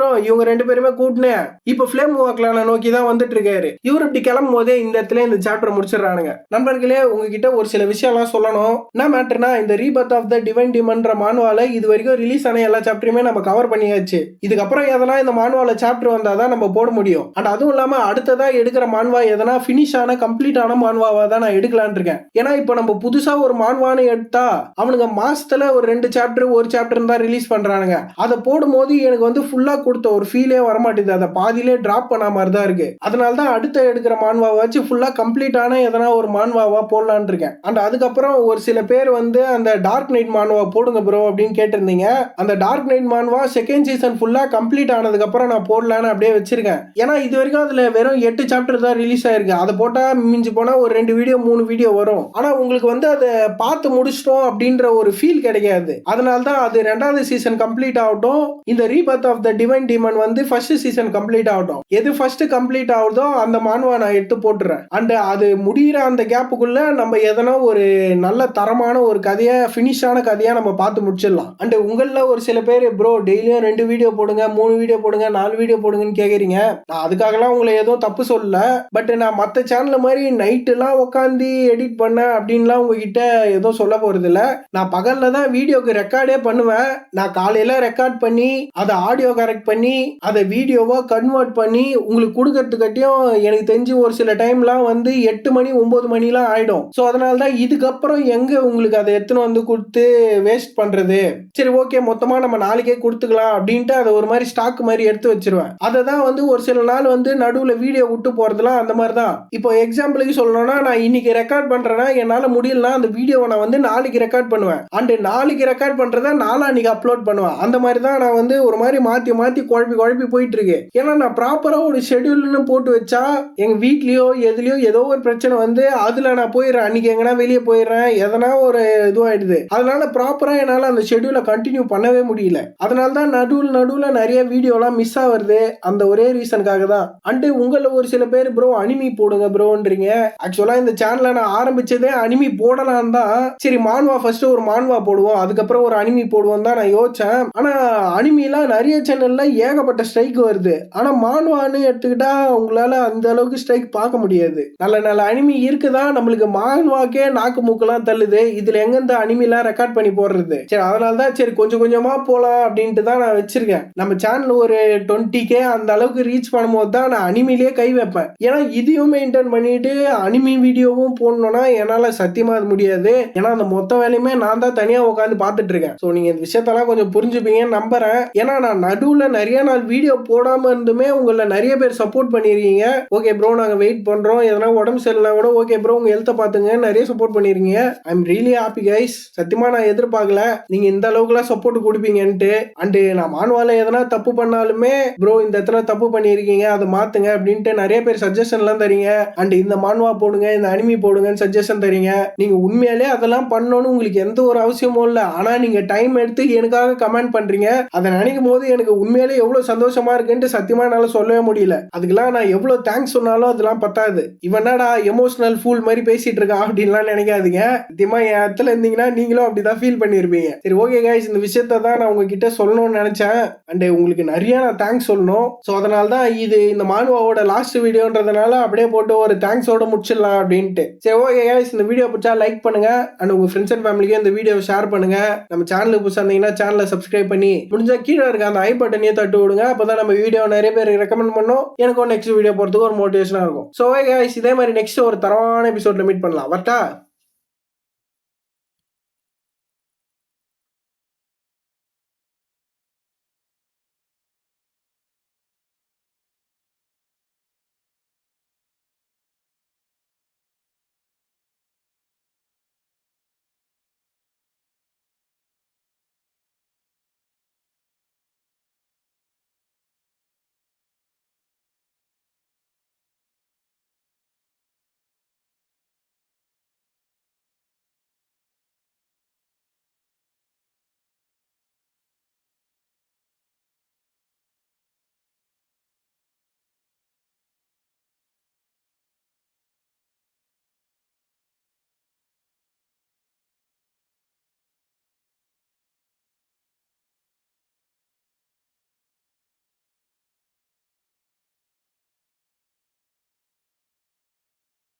இவங்க ரெண்டு பேருமே கூட்டினு இப்ப ஃபிளேம் வாக்லான நோக்கி தான் வந்துட்டு இருக்காரு. இவர் இப்படி கிளம்பும் போதே இந்த இடத்துல இந்த சாப்டர் முடிச்சிடறானுங்க. நண்பர்களே உங்ககிட்ட ஒரு சில விஷயம் எல்லாம் சொல்லணும். என்ன மேட்டர்னா, இந்த ரீபர்த் ஆஃப் த டிவைன் டிமன்ற மானுவால இது வரைக்கும் ரிலீஸ் ஆன எல்லா சாப்டருமே நம்ம கவர் பண்ணியாச்சு. இதுக்கப்புறம் எதனா இந்த மானுவால சாப்டர் வந்தாதான் நம்ம போட முடியும். அண்ட் அதுவும் இல்லாம அடுத்ததா எடுக்கிற மான்வா எதனா பினிஷ் ஆன கம்ப்ளீட் ஆன மான்வாவா தான் நான் எடுக்கலான் இருக்கேன். ஏன்னா இப்ப நம்ம புதுசா ஒரு மான்வான்னு எடுத்தா அவனுங்க மாசத்துல ஒரு 2 சாப்டர் ஒரு சாப்டர் தான் ரிலீஸ் பண்றானுங்க. அதை போடும்போது எனக்கு வந்து ஃபுல்லா கொடுத்த ஒரு ஃபீலே வரமாட்டேது, அதை பாதியிலே டிராப் பண்ண மாதிரி தான் இருக்கு. அதனால தான் அடுத்த எடுக்கிற மான்வாவை வச்சு ஃபுல்லா கம்ப்ளீட் ஆன எதனா ஒரு மான்வாவா போடலான் இருக்கேன். அண்ட் அதுக்கப்புறம் ஒரு சில பேர் வந்து அந்த டார்க் நைட் மான்வா போடுங்க ப்ரோ அப்படின்னு கேட்டிருந்தீங்க. அந்த டார்க் நைட் மான்வா செகண்ட் சீசன் ஃபுல்லா கம்ப்ளீட் ஆனதுக்கு அப்புறம் நான் போடலான்னு அப்படியே வச்சிருக்கேன். ஏன்னா இது வரைக்கும் அதுல வெறும் 8 சாப்டர் தான் ரிலீஸ் ஆயிருக்கு. அதை போட்டா மிஞ்சி போனா ஒரு 2 வீடியோ 3 வீடியோ வரும். ஆனா உங்களுக்கு வந்து அதை பார்த்து முடிச்சிட்டோம் அப்படின்ற ஒரு ஃபீல் கிடைக்காது. அதனால தான் அது 2வது சீசன் கம்ப்ளீட் ஆகட்டும், இந்த rebirth of the divine demon வந்து ஃபர்ஸ்ட் சீசன் கம்ப்ளீட் ஆகட்டும். எது ஃபர்ஸ்ட் கம்ப்ளீட் ஆகுதோ அந்த மான்வா நான் எடுத்து போட்டுறேன். அண்ட் அது முடிகிற அந்த கேப்புக்குள்ள நம்ம எதனா ஒரு நல்ல தரமான ஒரு கதையை ஃபினிஷான கதையா நம்ம பார்த்து முடிச்சிடலாம். அண்ட் உங்கள ஒரு சில பேர் ப்ரோ டெய்லியும் 2 வீடியோ போடுங்க 3 வீடியோ போடுங்க 4 வீடியோ போடுங்கன்னு கேக்குறீங்க. நான் அதுக்காகலாம் உங்களை எதுவும் தப்பு சொல்லல. பட் நான் மற்ற சேனல் மாதிரி நைட் எல்லாம் உட்காந்து எடிட் பண்ண அப்படின்லாம் உங்ககிட்ட எதுவும் சொல்ல போறது இல்ல. நான் பகல்ல தான் வீடியோக்கு ரெக்கார்டே பண்ணுவேன். நான் காலையில ரெக்கார்ட் பண்ணி அதை ஆடியோ கரெக்ட் பண்ணி அதை வீடியோவா கன்வெர்ட் பண்ணி உங்களுக்கு கொடுக்கறதுக்கட்டியும் எனக்கு தெரிஞ்சு ஒரு சில டைம்லாம் வந்து 8 மணி 9 மணிலாம் ஆயிடும். ஸோ அதனால தான் இதுக்கப்புறம் எங்க உங்களுக்கு அதை எத்தனை வந்து கொடுத்து வேஸ்ட் பண்றது, சரி ஓகே மொத்தமா நம்ம நாளைக்கே கொடுத்துக்கலாம் அப்படின்ட்டு அதை ஒரு மாதிரி ஸ்டாக் மாதிரி எடுத்து வச்சிருவேன். அதை தான் வந்து ஒரு சில நாள் வந்து நடுவில் வீடியோ விட்டு போறதுலாம் அந்த மாதிரி தான். இப்போ எக்ஸாம்பிளுக்கு சொல்லணும்னா நான் இன்னைக்கு ரெக்கார்ட் பண்றேன்னா என்னால முடியலனா அந்த வீடியோவை நான் வந்து நாளைக்கு ரெக்கார்ட் பண்ணுவேன். அண்ட் நாளைக்கு ரெக்கார்ட் பண்றத நாளான்னைக்கு அப்லோட் பண்ணுவேன். அந்த மாதிரி தான் நான் வந்து ஒரு மாதிரி மாத்தி மாத்தி குழப்பி போயிட்டு இருக்கு. ஏன்னா நான் ப்ராப்பரா ஒரு ஷெட்யூல்னு போட்டு வச்சா எங்க வீட்லயோ எதுலயோ ஏதோ ஒரு பிரச்சனை வந்து அதுல நான் போயிடுறேன், அன்னைக்கு எங்கன்னா வெளியே போயிடுறேன், எதனா ஒரு இதுவாயிடுது. அதனால ப்ராப்பரா என்னால அந்த ஷெட்யூலை கண்டினியூ பண்ணவே முடியல. அதனால தான் நடுவுல நிறைய வீடியோலாம் மிஸ் ஆகுறது அந்த ஒரே ரீசனுக்காக தான். அண்ட் உங்கள ஒரு சில பேர் ப்ரோ அனிமி போடுங்க ப்ரோன்றீங்க. ஆக்சுவலா இந்த சேனலை நான் ஆரம்பிச்சதே அனிமி போடலாம் தான். சரி மான்வா ஃபர்ஸ்ட் ஒரு மான்வா போடுவோம் அதுக்கப்புறம் ஒரு அனிமி போடுவோம் தான் நான் யோசிச்சேன். ஆனா அனிமிலாம் நிறைய சேனல்ல ஏகப்பட்ட ஸ்ட்ரைக் வருது. ஆனா மான்வான்னு எடுத்துக்கிட்டா உங்களால அந்த அளவுக்கு ஸ்ட்ரைக் பார்க்க முடியாது. நல்ல நல்ல அனிமி இருக்குதான், நம்மளுக்கு மான்வாக்கே நாக்கு மூக்கெல்லாம் தள்ளுது. இதுல எங்க இந்த அனிமிலாம் ரெக்கார்ட் பண்ணி போடுறது. சரி அதனால தான் சரி கொஞ்சம் கொஞ்சமா போலாம் அப்படின்ட்டு தான் நான் வச்சிருக்கேன். நம்ம சேனல் ஒரு 20K அந்த அளவுக்கு ரீச் பண்ணும்போது தான் நான் அனிமிலேயே கை வைப்பேன். ஏன்னா இதையும் மெயின்டைன் பண்ணிட்டு அனிமி வீடியோவும் போடணும்னா என்னால சத்தியமா அது முடியாது. ஏன்னா அந்த மொத்த வேலையுமே நான் தான் தனியா உட்காந்து பார்த்துட்டு இருக்கேன். ஸோ நீங்க இந்த விஷயத்தெல்லாம் கொஞ்சம் புரிஞ்சுப்பீங்கன்னு நம்புறேன். ஏன்னா நான் நடுவில் நிறைய நாள் வீடியோ போடாம இருந்துமே உங்களை நிறைய பேர் சப்போர்ட் பண்ணிருக்கீங்க. ஓகே ப்ரோ நாங்க வெயிட் பண்றோம், எதனா உடம்பு சரியில்லை கூட ஓகே ப்ரோ உங்க ஹெல்த்தை பாத்துங்க நிறைய சப்போர்ட் பண்ணிருக்கீங்க. I am really happy guys. சத்தியமா நான் எதிர்பார்க்கல நீங்க இந்த அளவுக்குலாம் சப்போர்ட் கொடுப்பீங்கன்ட்டு. அண்ட் நான் மானுவால எதனா தப்பு பண்ணாலுமே ப்ரோ இந்த இடத்துல தப்பு பண்ணிருக்கீங்க அதை மாத்துங்க அப்படின்ட்டு நிறைய பேர் சஜஷன் எல்லாம் தரீங்க. அண்ட் இந்த மானுவா போடுங்க இந்த அனிமி போடுங்கன்னு சஜஷன் தரீங்க. நீங்க உண்மையாலே அதெல்லாம் பண்ணணும்னு உங்களுக்கு எந்த ஒரு அவசியமும் இல்லை. ஆனா நீங்க டைம் எடுத்து எனக்காக கமெண்ட் பண்றீங்க. அதை நினைக்கும் போது எனக்கு உண்மையிலே எவ்வளவு சந்தோஷமா இருக்குன்ட்டு சத்தியமா என்னால சொல்லவே முடியல. அதுக்கெல்லாம் நான் எவ்வளவு தேங்க்ஸ் சொன்னாலும் அதெல்லாம் பத்தாது. இவனடா எமோஷனல் ஃபூல் மாதிரி பேசிட்டு இருக்கா அப்படின்லாம் நினைக்காதீங்க. சத்தியமா என் இடத்துல இருந்தீங்கன்னா நீங்களும் அப்படிதான் ஃபீல் பண்ணிருப்பீங்க. சரி ஓகே கைஸ் இந்த விஷயத்த தான் நான் உங்ககிட்ட சொல்லணும்னு நினைச்சேன். அண்ட் உங்களுக்கு நிறைய நான் தேங்க்ஸ் சொல்லணும். ஸோ அதனால தான் இது இந்த மானுவாவோட லாஸ்ட் வீடியோன்றதுனால அப்படியே போட்டு ஒரு தேங்க்ஸோட முடிச்சிடலாம் அப்படின்ட்டு. சரி ஓகே கைஸ் இந்த வீடியோ பிடிச்சா லைக் பண்ணுங்க. அண்ட் உங்க ஃப்ரெண்ட்ஸ் அண்ட் ஃபேமிலிக்கு இந்த வீடியோ ஷேர் பண்ணுங்க. நம்ம சேனலுக்கு புதுசா இருந்தீங்கன்னா சேனலை சப்ஸ்கிரைப் பண்ணி முடிஞ்சா கீழே இருக்க அந்த ஐ பட்டனையே தட்டு விடுங்க. அப்பதான் நம்ம வீடியோ நிறைய பேர் ரெக்கமெண்ட் பண்ணோம், எனக்கும் நெக்ஸ்ட் வீடியோ போறதுக்கு ஒரு மோட்டிவேஷனா இருக்கும். சோ கைஸ், இதே மாதிரி நெக்ஸ்ட் ஒரு தரமான எபிசோட்ல மீட் பண்ணலாம். வரட்டா?